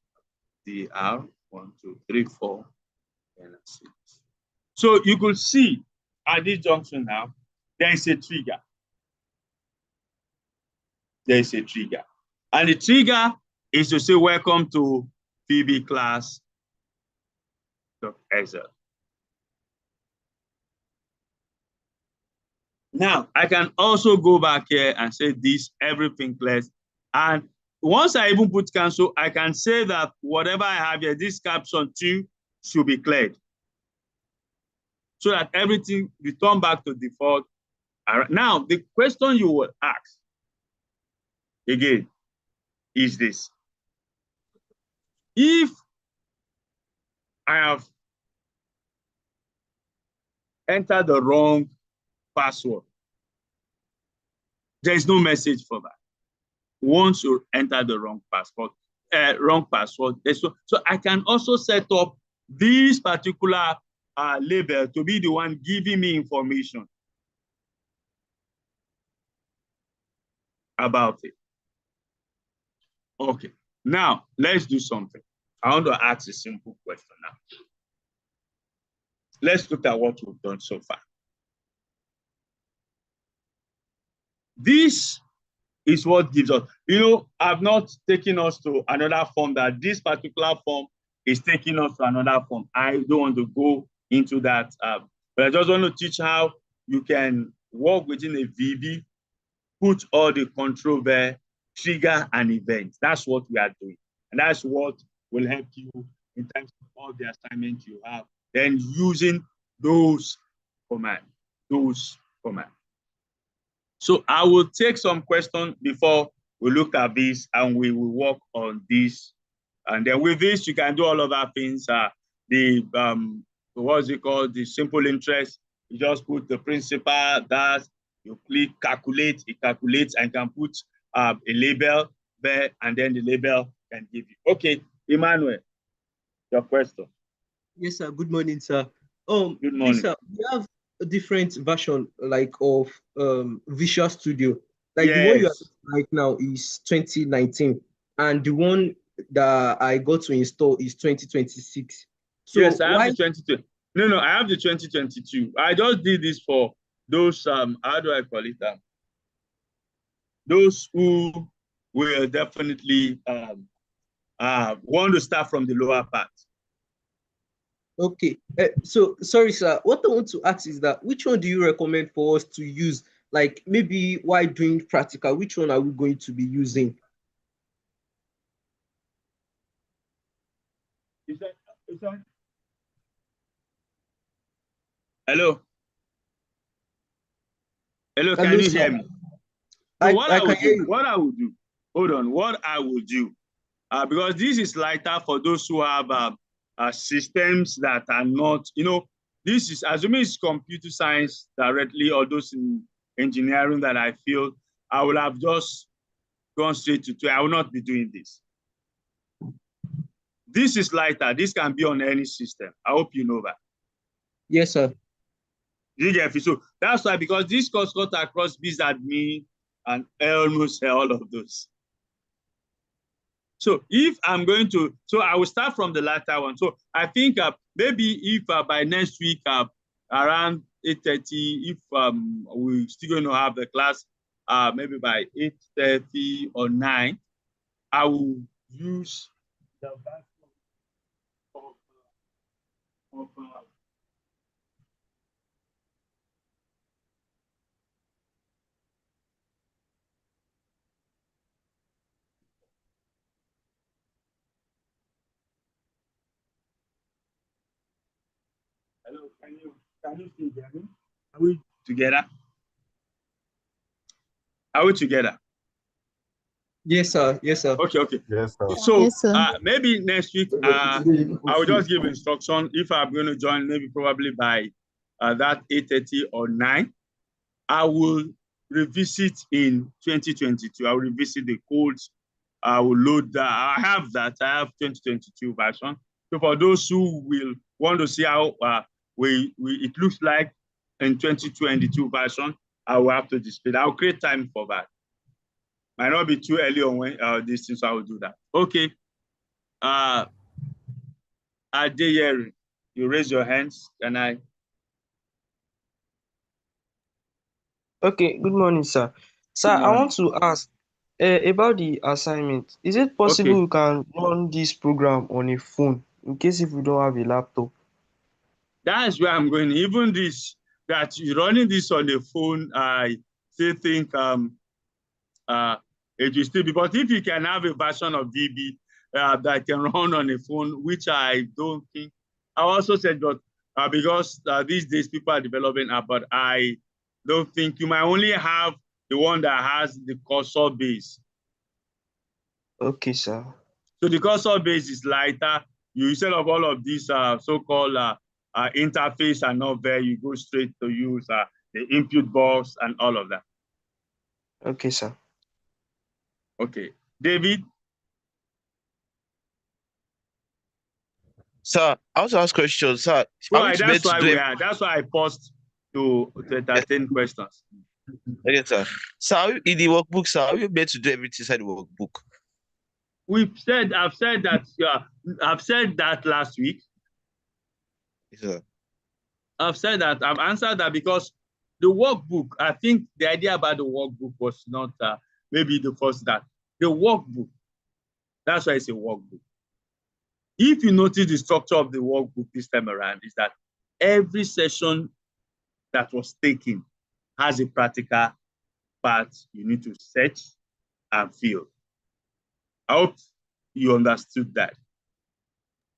DR 1, 2, 3, 4, and 6. So you could see at this junction now, there is a trigger. There is a trigger. And the trigger is to say, welcome to VB class. Excel. Now I can also go back here and say this, everything clears. And once I even put cancel, I can say that whatever I have here, this caption 2 should be cleared. So that everything return back to default. Now the question you will ask again is this. If I have entered the wrong password, there is no message for that. Once you enter the wrong password, so I can also set up this particular label to be the one giving me information about it. Okay, now let's do something. I want to ask a simple question now. Let's look at what we've done so far. This is what gives us, I've not taken us to another form, that this particular form is taking us to another form. I don't want to go into that, but I just want to teach how you can work within a VB, put all the control there, trigger an event. That's what we are doing. And that's what will help you in terms of all the assignments you have. Then using those commands. So I will take some questions before we look at this, and we will work on this. And then with this, you can do all of our things. What's it called? The simple interest. You just put the principal, that you click calculate, it calculates, and can put a label there, and then the label can give you. Okay, Emmanuel, your question. Yes, sir. Good morning, sir. Good morning. Sir, we have a different version of Visual Studio. Like yes. The one you have right now is 2019, and the one that I got to install is 2026. So yes, I have the 2020. No, I have the 2022. I just did this for those how do I call it? Those who will definitely want to start from the lower part. Okay, so sorry, sir. What I want to ask is that which one do you recommend for us to use? Like maybe while doing practical, which one are we going to be using? Is that? Hello? Hello, can you hear me? So what I will do, hold on, what I will do, because this is lighter for those who have systems that are not, this is, assuming it's computer science directly, or those in engineering that I feel, I will have just gone straight to, I will not be doing this. This is lighter. This can be on any system. I hope you know that. Yes, sir. You get it? So that's why, because this course got across BizAdmin and almost all of those. So if I'm going to, so I will start from the latter one. So I think maybe if by next week around 8:30, if we're still going to have the class, maybe by 8:30 or 9, I will use the version of hello, can you still hear me? Are we together? Are we together? Yes, sir. Yes, sir. Okay. Yes, sir. So Yes, sir. maybe next week, I will just give instruction if I'm going to join, maybe probably by that 8:30 or 9. I will revisit in 2022. I will revisit the codes. I will load that. I have 2022 version. So for those who will want to see how it looks like in 2022 version, I will have to display that. I'll create time for that. Might not be too early on when this thing, so I will do that. Okay. Adeyeri, you raise your hands. Can I? Okay, good morning, sir. Sir, I want to ask about the assignment. Is it possible we can run this program on a phone in case if we don't have a laptop? That's where I'm going. Even this, that you're running this on the phone, I still think it will still be. But if you can have a version of VB that can run on a phone, which I don't think, I also said, but because these days people are developing app, but I don't think you might only have the one that has the cursor base. Okay, sir. So the cursor base is lighter. You, instead of all of these so-called interface and not there, you go straight to use the input box and all of that. Okay, sir. Okay. David? Sir, I want to ask questions, sir. Well, Are we meant that's to why do we it? are. That's why I paused to entertain questions. Okay, sir. So in the workbook, sir, are we meant to do everything inside the workbook? I've said that. I've said that last week. Yes, sir. I've said that. I've answered that because the workbook. I think the idea about the workbook was not maybe the first that the workbook. That's why it's a workbook. If you notice the structure of the workbook this time around, is that every session that was taken has a practical part you need to search and fill. I hope you understood that.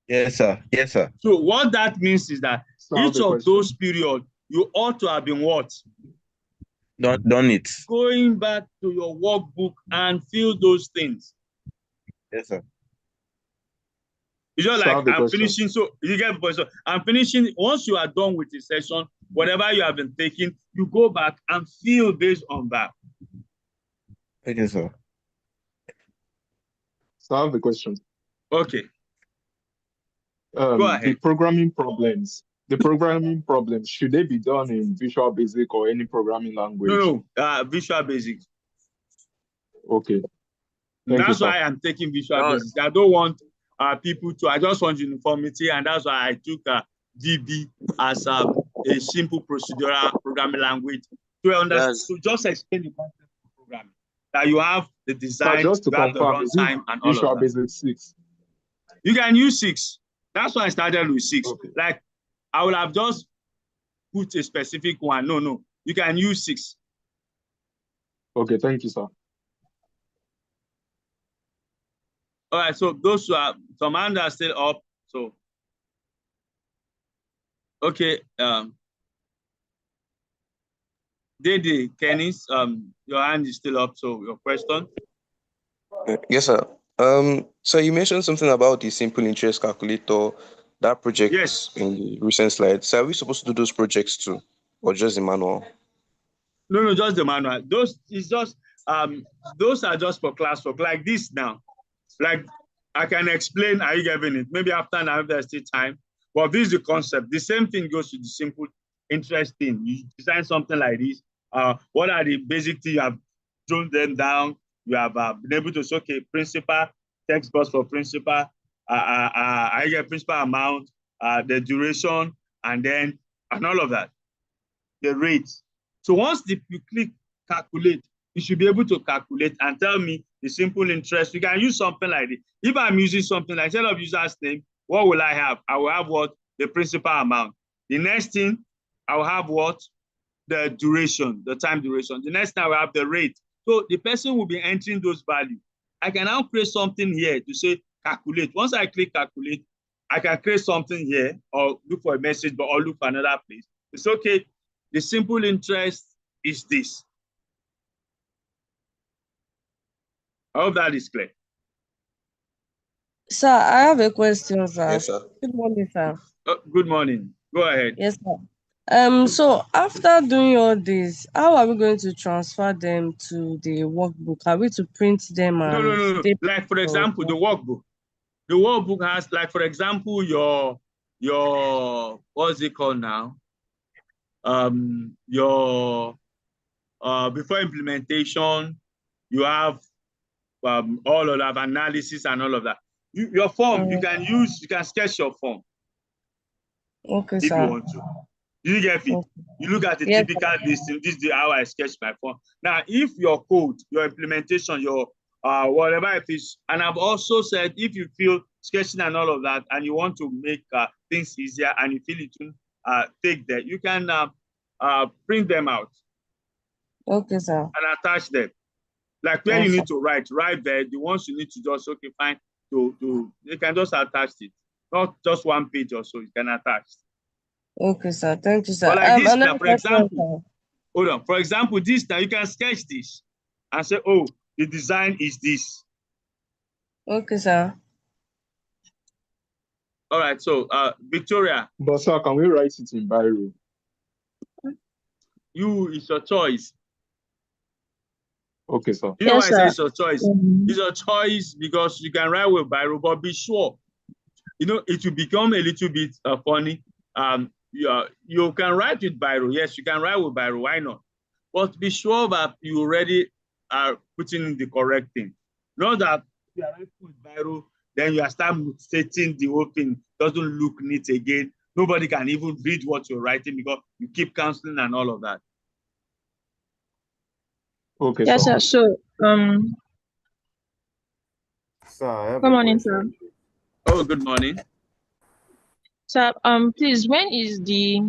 Yes, sir. Yes, sir. So what that means is that each of those periods, you ought to have been what? Done it. Going back to your workbook and fill those things. Yes, sir. It's just like I'm finishing. So you get the point. So I'm finishing. Once you are done with the session, whatever you have been taking, you go back and fill based on that. Okay, sir. So I have a question. Okay. Go ahead. The programming problems, should they be done in Visual Basic or any programming language? No, Visual Basic. Okay. That's why I'm taking Visual Basic. I don't want people to, I just want uniformity, and that's why I took VB as a simple procedural programming language to understand, to just explain the concept of programming. That you have the design, just to you have the confirm, runtime, and all Visual of that. Basic 6. You can use 6. That's why I started with 6. Okay. Like, I would have just put a specific one. No. You can use 6. Okay, thank you, sir. All right, so those who are, some hands are still up. So, okay. Dede, Kennis, your hand is still up. So, your question? Yes, sir. So you mentioned something about the simple interest calculator, that project in the recent slide. So are we supposed to do those projects too, or just the manual? No, just the manual. Those is just those are just for classwork. Like this now. Like I can explain, are you getting it? Maybe after now, if there's still time. But this is the concept. The same thing goes to the simple interest thing. You design something like this. What are the basic things? You have drawn them down. You have been able to say, okay, principal, text box for principal, I get principal amount, the duration, and all of that, the rate. So once you click calculate, you should be able to calculate and tell me the simple interest. You can use something like this. If I'm using something like, instead of user's name, what will I have? I will have what? The principal amount. The next thing, I will have what? The duration, the time duration. The next thing, I will have the rate. So the person will be entering those values. I can now create something here to say calculate. Once I click calculate, I can create something here or look for a message, or look for another place. It's okay. The simple interest is this. I hope that is clear. Sir, I have a question, sir. Yes, sir. Good morning, sir. Good morning. Go ahead. Yes, sir. So after doing all this, how are we going to transfer them to the workbook? Are we to print them? No. Like for example, the workbook. The workbook has, like for example, your what's it called now? Your before implementation, you have all of that analysis and all of that. Your form, you can sketch your form. Okay, if sir. you want to. You get it? Okay. You look at the typical listing. This is how I sketch my form. Now, if your code, your implementation, your whatever it is, and I've also said, if you feel sketching and all of that, and you want to make things easier, and you feel it to take that, you can print them out. Okay, sir. And attach them. Like where you need to write there. The ones you need to just fine. You can just attach it. Not just one page or so. You can attach. Okay, sir. Thank you, sir. But like this now, for example, hold on. For example, this now you can sketch this and say, oh, the design is this. Okay, sir. All right. So, Victoria. But sir, can we write it in Biro? It's your choice. Okay, sir. You know why I say it's your choice? It's your choice because you can write with Biro, but be sure it will become a little bit funny. You can write with Biro. Yes, you can write with Biro. Why not? But be sure that you already are putting in the correct thing. Not that you are writing with Biro, then you are start stating the whole thing doesn't look neat again. Nobody can even read what you're writing because you keep canceling and all of that. Okay, yes, sir. sir. So, Sir, I have good a morning, sir. question. Oh, good morning. Sir, please, when is the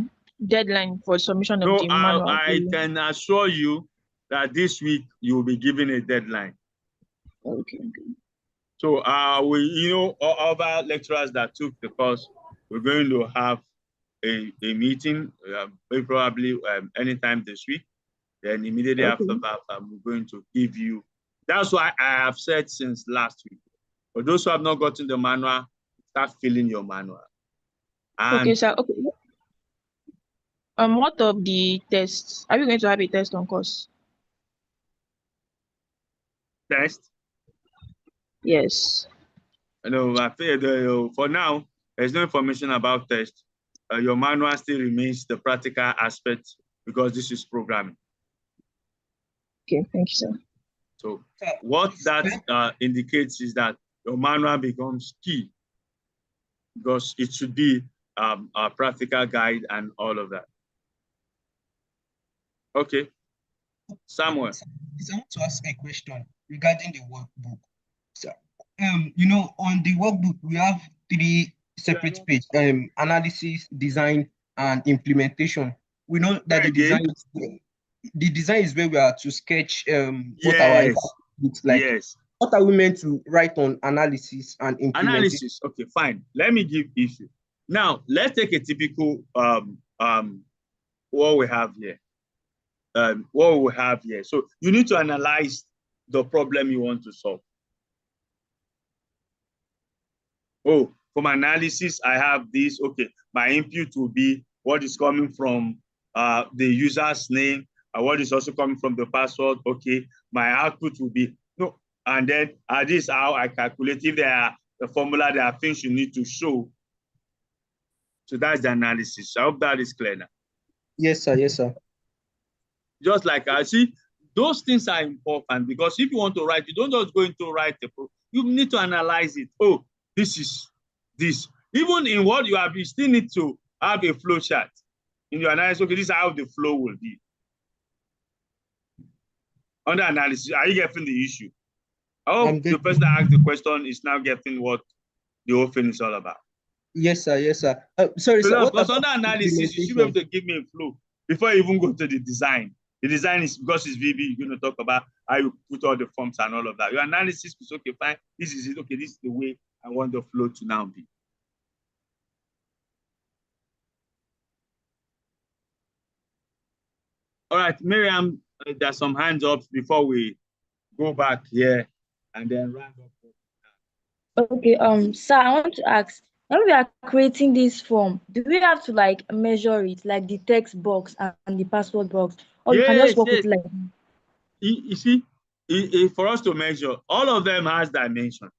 deadline for submission of No, the manual? I can assure you that this week you will be given a deadline. Okay. So all our lecturers that took the course, we're going to have a meeting, probably anytime this week. Then immediately after that, we're going to give you. That's why I have said since last week. For those who have not gotten the manual, start filling your manual. And okay, sir. Okay. What of the tests? Are we going to have a test on course? Test? Yes. No, I feel for now, there's no information about test. Your manual still remains the practical aspect because this is programming. Okay, thank you, sir. So what that indicates is that your manual becomes key because it should be a practical guide and all of that. Okay. Samuel. I want to ask a question regarding the workbook. So, on the workbook, we have 3 separate pages, analysis, design, and implementation. We know that the design is where we are to sketch what our looks like. Yes. What are we meant to write on analysis and implementation? Analysis. Okay, fine. Let me give issue. Now, let's take a typical what we have here. So you need to analyze the problem you want to solve. Oh, from analysis, I have this. Okay, my input will be what is coming from the user's name, what is also coming from the password. Okay, my output will be no, and then this is how I calculate. If there are the formula, there are things you need to show. So that's the analysis. I hope that is clear now. Yes, sir. Yes, sir. Just like I see, those things are important because if you want to write, you don't just go into write the program. You need to analyze it. Oh, this is this. Even in what you have, you still need to have a flow chart in your analysis. Okay, this is how the flow will be. Under analysis, are you getting the issue? I hope the person that asked the question is now getting what the whole thing is all about. Yes, sir. Yes, sir. Sorry, sir. Because under analysis, you should be able to give me a flow before you even go to the design. The design is because it's VB, you're going to talk about how you put all the forms and all of that. Your analysis is okay, fine. This is it. Okay, this is the way I want the flow to now be. All right, Miriam, there's some hands up before we go back here and then round up. Okay, sir, I want to ask, when we are creating this form, do we have to like measure it, like the text box and the password box, or you can just work with like? You see, for us to measure, all of them has dimension.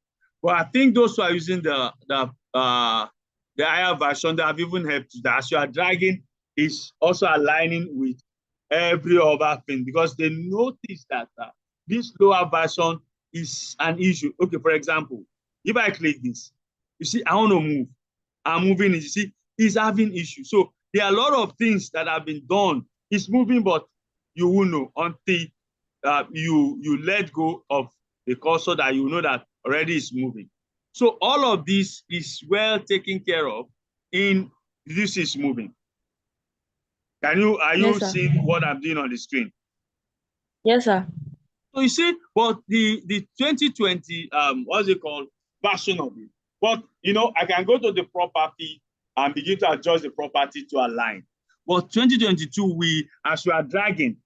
But I think those who are using the higher version, they have even helped you. As you are dragging, is also aligning with every other thing because they notice that this lower version is an issue. Okay, for example, if I click this, you see, I want to move. I'm moving it. You see, it's having issues. So there are a lot of things that have been done. It's moving, but you will know until you let go of the cursor that you know that already is moving. So all of this is well taken care of in this is moving. Are you seeing what I'm doing on the screen? Yes, sir. So you see, but the 2020 what's it called version of it. But I can go to the property and begin to adjust the property to align. But 2022, as we are dragging,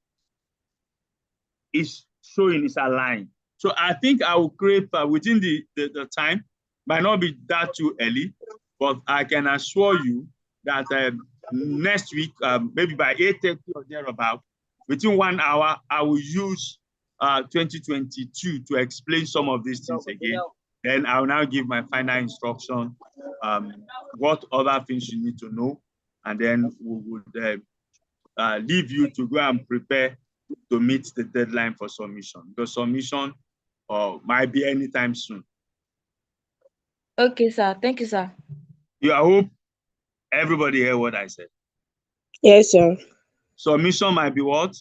is showing it's aligned. So I think I will create within the time, might not be that too early, but I can assure you that next week, maybe by 8:30 or thereabout, within 1 hour, I will use 2022 to explain some of these things again Then I'll now give my final instruction, what other things you need to know, and then we would leave you to go and prepare to meet the deadline for submission. The submission might be anytime soon. Okay, sir. Thank you, sir. I hope everybody heard what I said. Yes, sir. Submission might be what?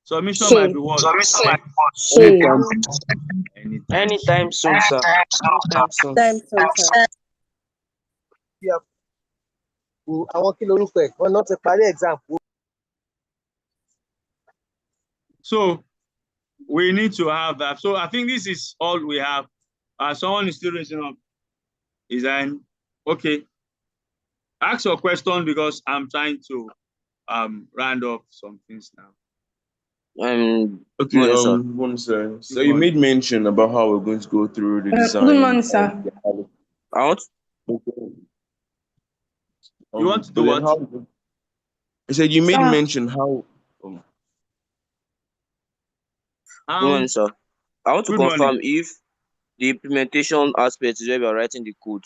Submission Soon. might be what? Soon. Anytime soon, sir. Anytime soon. Time soon, sir. Àwọn kí lorúkọ ẹ̀ wọ́n náà ti parí exam. So we need to have that. So I think this is all we have. Someone is still raising up. Is that okay? Ask your question because I'm trying to round up some things now. Okay, one second. So you made mention about how we're going to go through the design. Good morning, sir. Out. You want to do what? I said you made mention how. Good morning, sir. I want to confirm if the implementation aspect is where we are writing the code.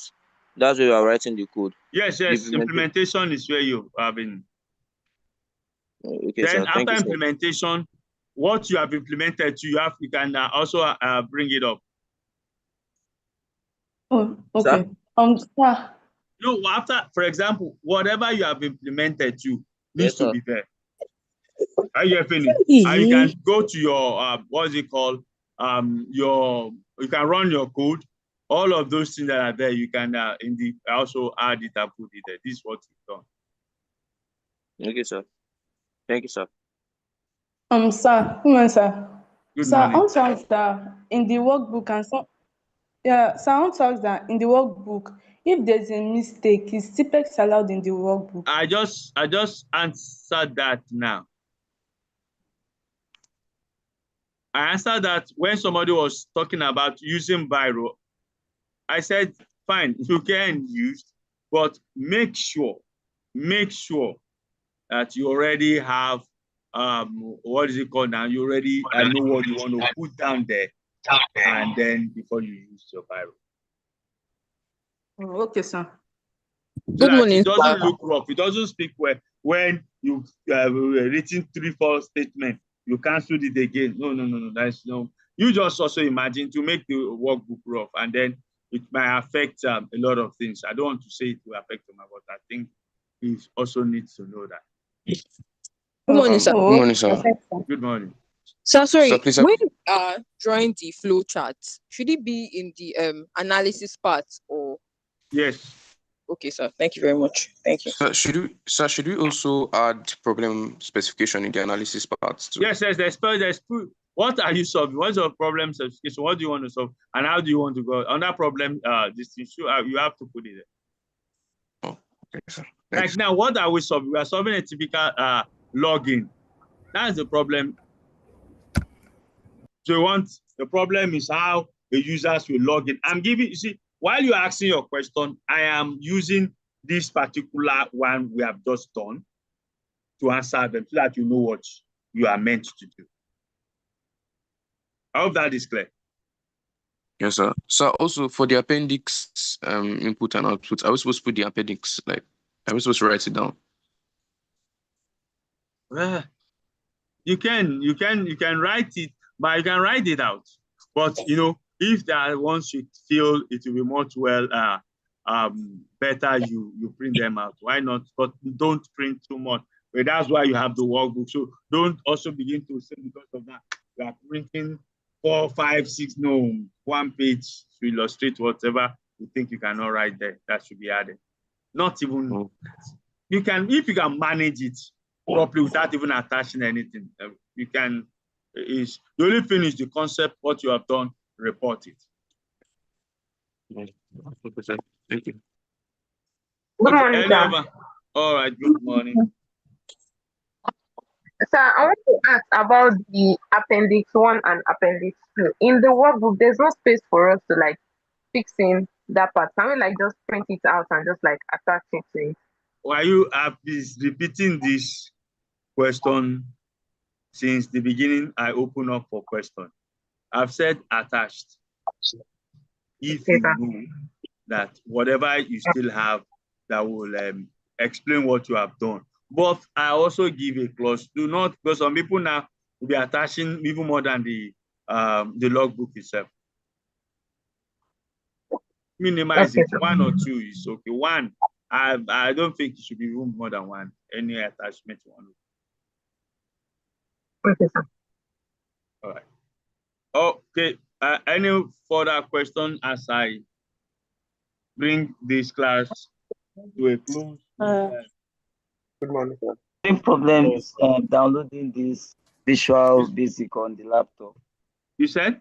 That's where we are writing the code. Yes. Implementation is where you have been. Okay, then sir. after implementation, what you have implemented, you can also bring it up. Oh, okay. Sir. No, after, for example, whatever you have implemented, needs to be there. Are you finished? You can go to your what's it called? You can run your code. All of those things that are there, you can also add it and put it there. This is what you've done. Okay, sir. Thank you, sir. Sir, good morning, sir. Good sir, morning. I want to ask that in the workbook and so, yeah, sir, I want to ask that in the workbook, if there's a mistake, is TPEX allowed in the workbook? I just answered that now. I answered that when somebody was talking about using Biro. I said, fine, you can use, but make sure that you already have what is it called now? You already know what you want to put down there, and then before you use your Biro. Oh, okay, sir. Good morning. It doesn't look rough. It doesn't speak well. When you've written 3-4 statements, you cancel it again. No. That's no. You just also imagine to make the workbook rough, and then it might affect a lot of things. I don't want to say it will affect them, but I think he also needs to know that. Good morning, sir. Good morning, sir. Good morning. Sir, sorry. Sir, please, when you are drawing the flow chart, should it be in the analysis part or? Yes. Okay, sir. Thank you very much. Thank you. Should we also add problem specification in the analysis parts too? Yes. There's what are you solving? What's your problem specification? What do you want to solve? And how do you want to go on that problem? This issue you have to put it there. Oh, okay, sir. Like now, what are we solving? We are solving a typical login. That's the problem. So the problem is how the users will log in. I'm giving, you see, while you're asking your question, I am using this particular one we have just done to answer them so that you know what you are meant to do. I hope that is clear. Yes, sir. So also for the appendix input and output, are we supposed to put the appendix, like, are we supposed to write it down? You can write it, but you can write it out. But if there are ones you feel it will be much better, you print them out. Why not? But don't print too much. But that's why you have the workbook. So don't also begin to say because of that you are printing 4, 5, 6, no, 1 page to illustrate whatever you think you cannot write there. That should be added. Not even you can, if you can manage it properly without even attaching anything. You can. The only thing is the concept. What you have done, report it. Thank you. Good morning, sir. All right. Good morning. Sir, I want to ask about the Appendix 1 and Appendix 2. In the workbook, there's no space for us to fix in that part. Can we just print it out and just attach it to it? Why you have been repeating this question since the beginning? I open up for question. I've said attached. If you know that whatever you still have that will explain what you have done. But I also give a clause. Do not, because some people now will be attaching even more than the logbook itself. Minimize it. 1 or 2 is okay. 1, I don't think it should be even more than 1. Any attachment you want. Okay, sir. All right. Okay. Any further question as I bring this class to a close? Good morning, sir. Problems downloading this Visual Basic on the laptop. You said?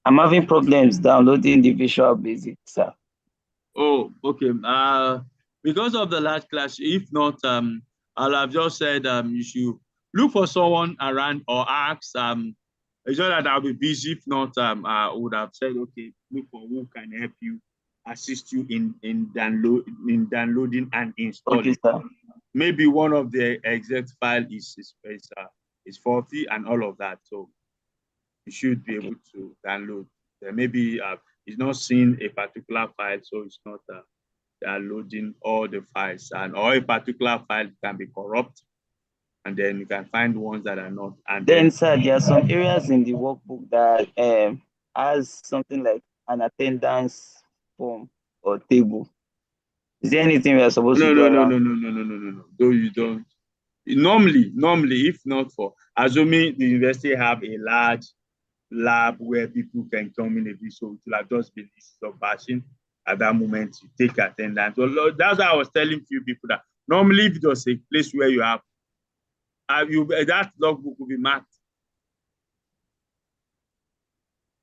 I'm having problems downloading the Visual Basic, sir. Oh, okay. Because of the last class, if not, I'll have just said you should look for someone around or ask. It's not that I'll be busy. If not, I would have said, okay, look for who can help you, assist you in downloading and installing. Okay, sir. Maybe one of the exact file is faulty and all of that. So you should be able to download. There maybe it's not seeing a particular file, so it's not downloading all the files, and or a particular file can be corrupt, and then you can find ones that are not. And then sir, there are some areas in the workbook that has something like an attendance form or table. Is there anything we are supposed to do? No. Though you don't. Normally, if not for assuming the university have a large lab where people can come in a bit, so it will have just been issues of bashing at that moment. You take attendance. So that's why I was telling few people that normally if it was a place where you have that logbook will be marked.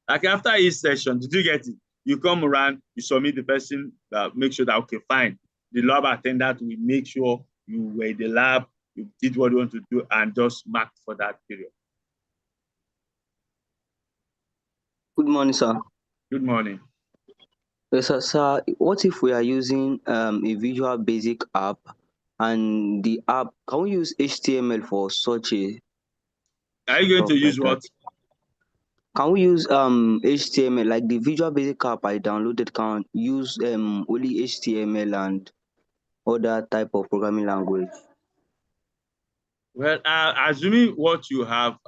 Like after each session, did you get it? You come around, you submit the person, make sure that, okay, fine. The lab attendant will make sure you were in the lab, you did what you want to do, and just mark for that period. Good morning, sir. Good morning. Yes, sir. What if we are using a Visual Basic app, and the app, can we use HTML for such a? Are you going to use what? Can we use HTML, like the Visual Basic app I downloaded can use only HTML and other type of programming language? Well, assuming what you have,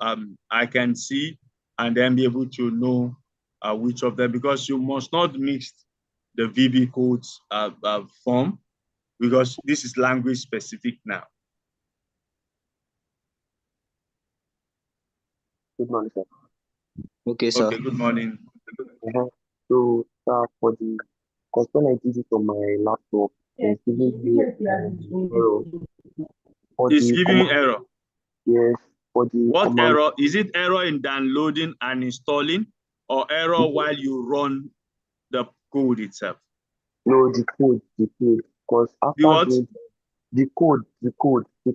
I can see and then be able to know which of them, because you must not mix the VB codes form, because this is language specific now. Good morning, sir. Okay, sir. Okay, good morning. So, for the concern I did it on my laptop, it's giving me error. It's giving you error. Yes, for the what command. Error? Is it error in downloading and installing, or error while you run the code itself? No, the code. Because after doing the code, the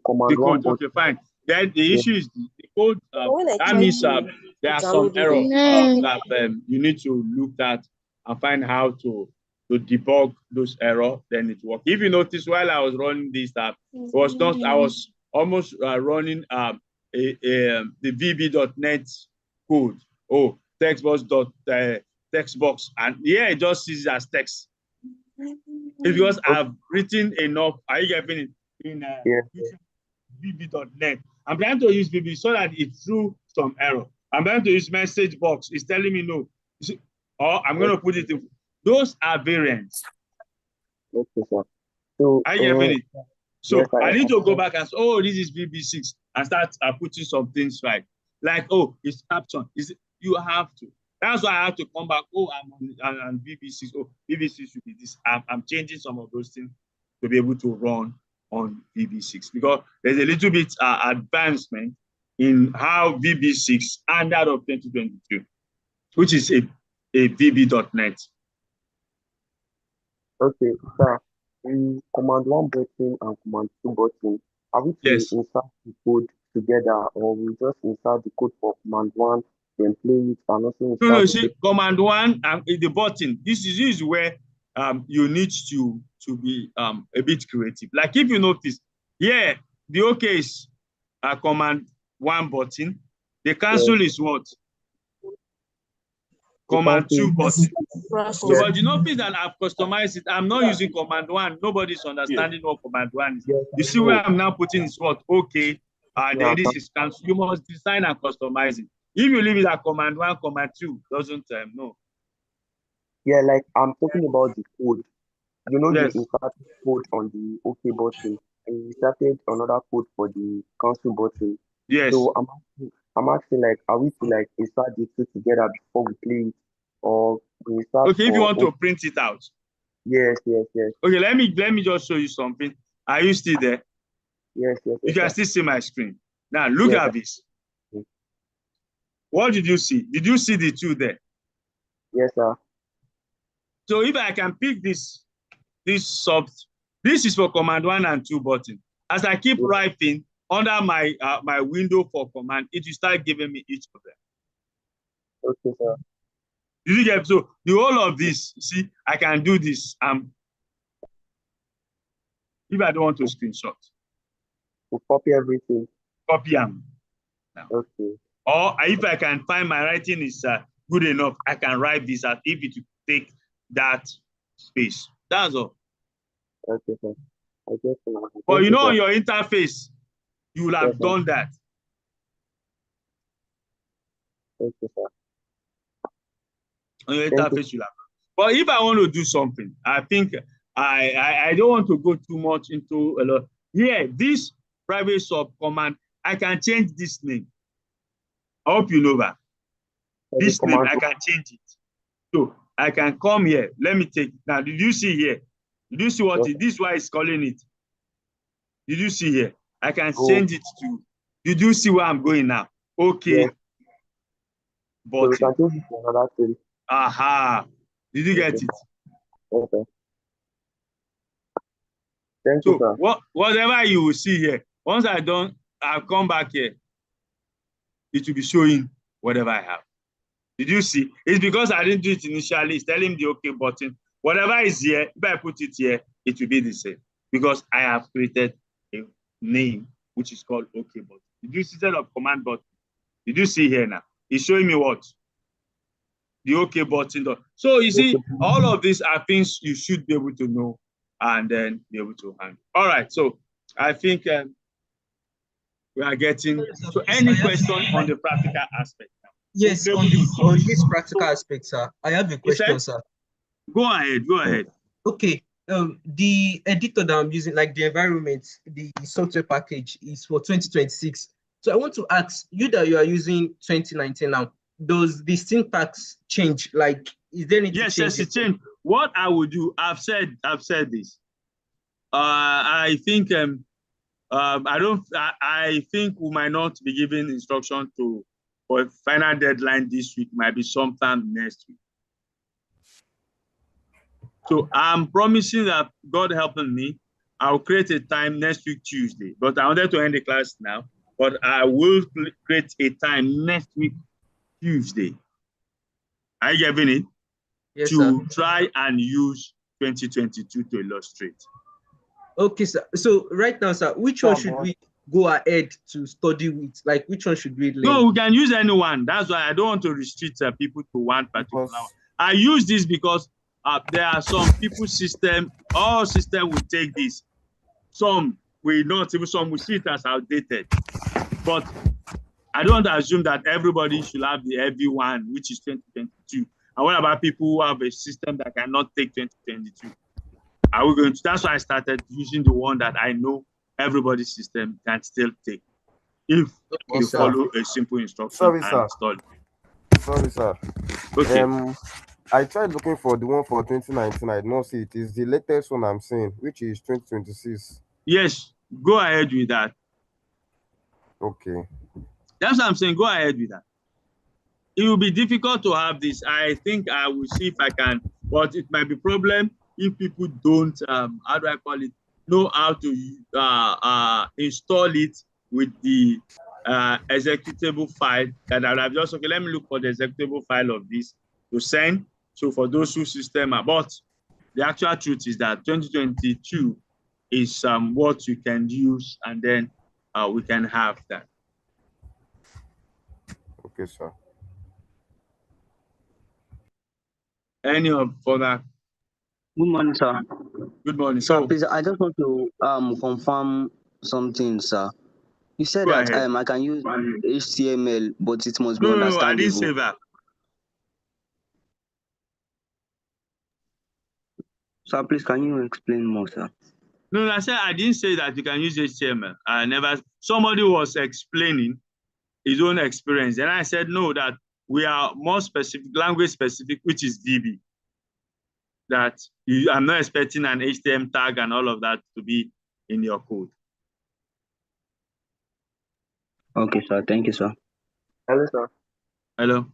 command one button. Okay, fine. Then the issue is the code. That means there are some errors that you need to look at and find how to debug those errors. Then it works. If you notice, while I was running this app, I was almost running the VB.NET code. Oh, textbox, and it just sees it as text. It's because I've written enough. Are you getting it? In VB.NET. I'm trying to use VB so that it threw some error. I'm trying to use message box. It's telling me no. Or I'm going to put it in. Those are variants. Okay, sir. So, are you getting it? So yes, I need to go back and say, oh, this is VB6, and start putting some things right. Like, oh, it's caption. You have to. That's why I have to come back. Oh, I'm on VB6. Oh, VB6 should be this. I'm changing some of those things to be able to run on VB6, because there's a little bit advancement in how VB6 and that of 2022, which is a VB.NET. Okay, sir. The command 1 button and command 2 button, are we to insert the code together, or we just insert the code for command 1, then play it, and also insert No, see, command 1 and the button. This is where you need to be a bit creative. Like if you notice, the OK is command 1 button. The cancel is what? command 2 button. So, Yes. but you notice that I've customized it. I'm not using command 1. Nobody's understanding what command 1 is. You see where I'm now putting is what? Okay. Then this is cancel. You must design and customize it. If you leave it at command 1, command 2, doesn't no. Yeah, like I'm talking about the code. You know, Yes. you inserted code on the OK button, and you inserted another code for the cancel button. Yes. So I'm asking like, are we to like insert the two together before we play it, or we insert? Okay, if you want to print it out. Yes. Okay, let me just show you something. Are you still there? Yes. You can still see my screen. Now look at this. What did you see? Did you see the 2 there? Yes, sir. So if I can pick this is for command 1 and 2 button. As I keep writing under my my window for command, it will start giving me each of them. Okay, sir. Did you get so the whole of this? See, I can do this. If I don't want to screenshot, we'll copy everything. Copy them. Okay. Or if I can find my writing is good enough, I can write this out if it will take that space. That's all. Okay, sir. I guess now. But you know, on your interface, you will have done that. Thank you, sir. On your interface, you'll have. But if I want to do something, I think I don't want to go too much into a lot. Yeah, this private sub command, I can change this name. I hope you know that. This name, I can change it. So I can come here. Let me take it. Now, did you see here? Did you see what this is why it's calling it? Did you see here? I can change it to. Did you see where I'm going now? Okay. So we can change it to another thing. Aha. Did you get it? Okay. Thank you, sir. Whatever you will see here, once I'll come back here. It will be showing whatever I have. Did you see? It's because I didn't do it initially. It's telling the OK button. Whatever is here, if I put it here, it will be the same. Because I have created a name which is called OK button. Did you see instead of command button? Did you see here now? It's showing me what? The OK button. So you see, all of these are things you should be able to know and then be able to handle. All right. So I think we are getting so any question on the practical aspect now? Yes, on this practical aspect, sir. I have a question, sir. Go ahead. Okay. The editor that I'm using, like the environment, the software package is for 2026. So I want to ask you that you are using 2019 now. Does the syntax change? Like, is there anything? Yes, it changed. What I would do, I've said this. I think I think we might not be giving instruction for final deadline this week. Might be sometime next week. So I'm promising that God helping me, I'll create a time next week Tuesday. But I wanted to end the class now. But I will create a time next week Tuesday. Are you getting it? Yes, to sir. Try and use 2022 to illustrate. Okay, sir. So right now, sir, which one should we go ahead to study with? Like, which one should we learn? No, we can use anyone. That's why I don't want to restrict people to one particular one. I use this because there are some people all system will take this. Some will not, even some will see it as outdated. But I don't assume that everybody should have the heavy one, which is 2022. And what about people who have a system that cannot take 2022? Are we going to? That's why I started using the one that I know everybody's system can still take if you follow a simple instruction and install it. Sorry, sir. Okay. I tried looking for the one for 2019. I did not see it. It's the latest one I'm seeing, which is 2026. Yes, go ahead with that. Okay. That's what I'm saying. Go ahead with that. It will be difficult to have this. I think I will see if I can, but it might be a problem if people don't, how do I call it, know how to install it with the executable file that I'll have just, okay, let me look for the executable file of this to send. So for those who system are, but the actual truth is that 2022 is what you can use, and then we can have that. Okay, sir. Any of further? Good morning, sir. Good morning. Sir, please, I just want to confirm something, sir. You said Go that ahead. I can use HTML, but it must be No, understandable. I didn't say that. Sir, please, can you explain more, sir? No, I said I didn't say that you can use HTML. I never. Somebody was explaining his own experience, and I said no, that we are more specific, language specific, which is VB. That I'm not expecting an HTML tag and all of that to be in your code. Okay, sir. Thank you, sir. Hello, sir. Hello.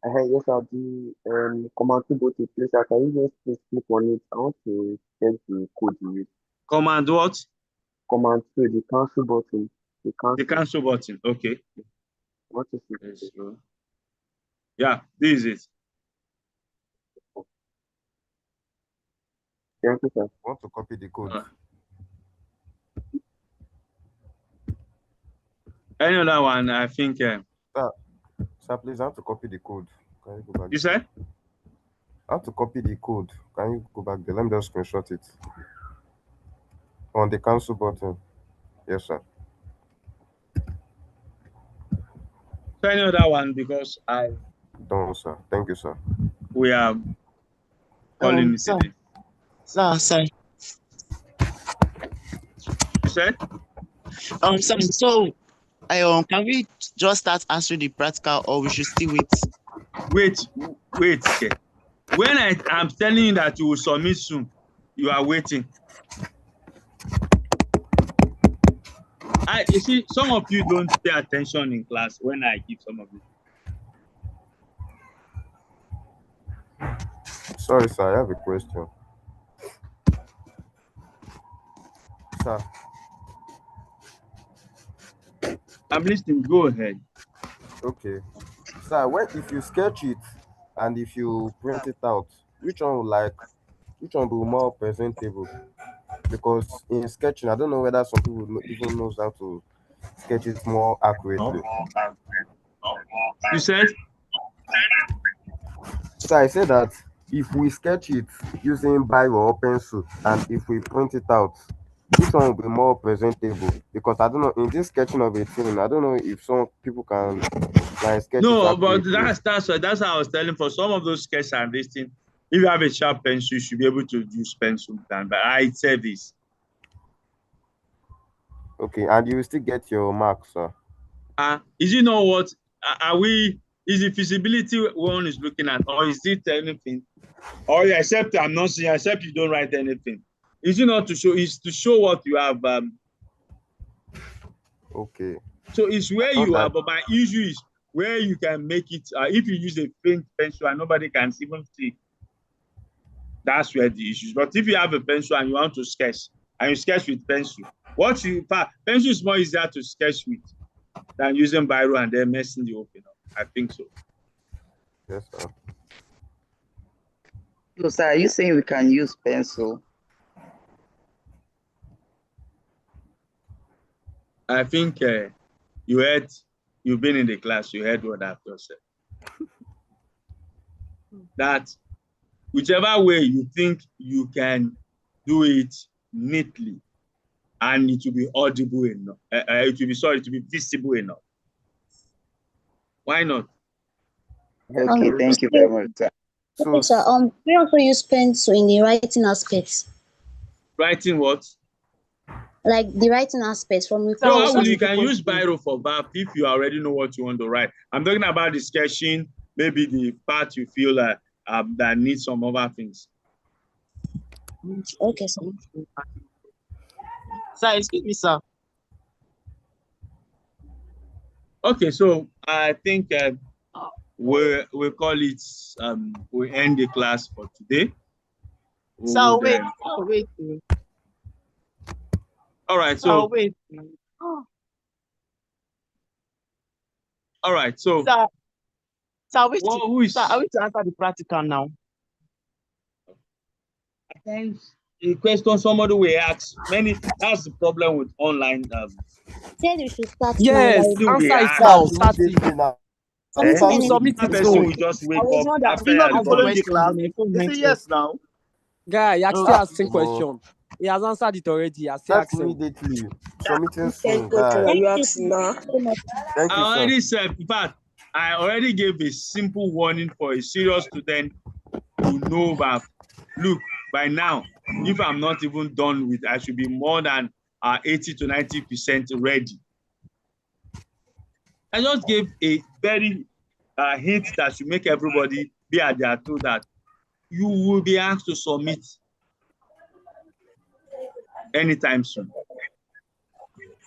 Yes, sir. The command keyboard place. Can you just please click on it? I want to check the code you use. Command what? Command 2, the cancel button. The cancel button. Okay. What is it? Yes, yeah, this is it. Thank you, sir. I want to copy the code. Any other one? I think. Sir, please, I have to copy the code. Can you go back? You said? I have to copy the code. Can you go back there? Let me just screenshot it. On the cancel button. Yes, sir. So any other one, because I. Done, sir. Thank you, sir. We are calling it. Sir. You said? Sir, so can we just start answering the practical, or we should still wait? Wait. Okay. When I'm telling you that you will submit soon, you are waiting. You see, some of you don't pay attention in class when I give some of you. Sorry, sir. I have a question. Sir. I'm listening. Go ahead. Okay. Sir, if you sketch it and if you print it out, which one will be more presentable? Because in sketching, I don't know whether some people even knows how to sketch it more accurately. You said? So I said that if we sketch it using biro or pencil and if we print it out, which one will be more presentable? Because I don't know, in this sketching of a thing, I don't know if some people can sketch no, it but that's how I was telling. For some of those sketches and this thing, if you have a sharp pencil, you should be able to use pencil. But I said this. Okay, and you will still get your marks, sir. Is it not what is the feasibility one is looking at, or is it anything? Or except I'm not saying, except you don't write anything. Is it not to show? Is to show what you have. Okay. So it's where you are, but my issue is where you can make it. If you use a faint pencil and nobody can even see, that's where the issue is. But if you have a pencil and you want to sketch, and you sketch with pencil, pencil is more easier to sketch with than using biro and then messing the open up. I think so. Yes, sir. So, sir, are you saying we can use pencil? I think you've been in the class, you heard what I've just said. That whichever way you think you can do it neatly and it will be audible enough, it will be visible enough. Why not? Okay, thank you very much, sir. Okay, sir. We also use pencil in the writing aspects. Writing what? Like the writing aspects from the So you can use biro for VAP if you already know what you want to write. I'm talking about the sketching, maybe the part you feel that needs some other things. Okay, sir. Sir, excuse me, sir. Okay, so I think we'll call it, we end the class for today. So wait. All right, so wait. All right, so sir, are we to answer the practical now? The question somebody will ask that's the problem with online. Said you should start. Yes, answer it now. Start it. I will submit That it person soon. will just I wake was up not that. after You not your be following the recording. class. They say yes now. Guy, you still asking Oh, question. He has answered it already. I still that's ask him. immediately. Submitting Which kind soon, question guy. are you asking now? Thank you, I sir. already said, in fact, I already gave a simple warning for a serious student to know that, look, by now, if I'm not even done with, I should be more than 80 to 90% ready. I just gave a very hint that should make everybody be at their toe that you will be asked to submit anytime soon.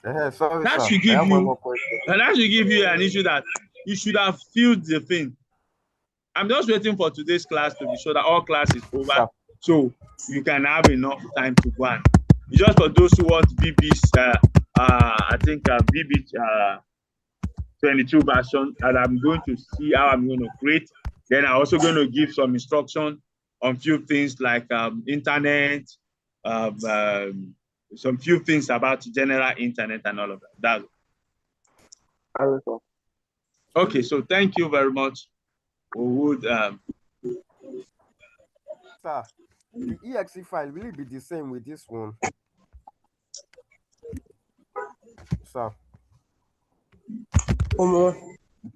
Sorry, That sir. should I give have one you, more question. and that should give you an issue that you should have filled the thing. I'm just waiting for today's class to be sure that all class is over, Sir. so you can have enough time to go on. It's just for those who want VB's, I think VB 22 version that I'm going to see how I'm going to create. Then I'm also going to give some instruction on few things like internet, some few things about general internet and all of that. Okay, so thank you very much. We would Sir, the exe file will it be the same with this one? Sir.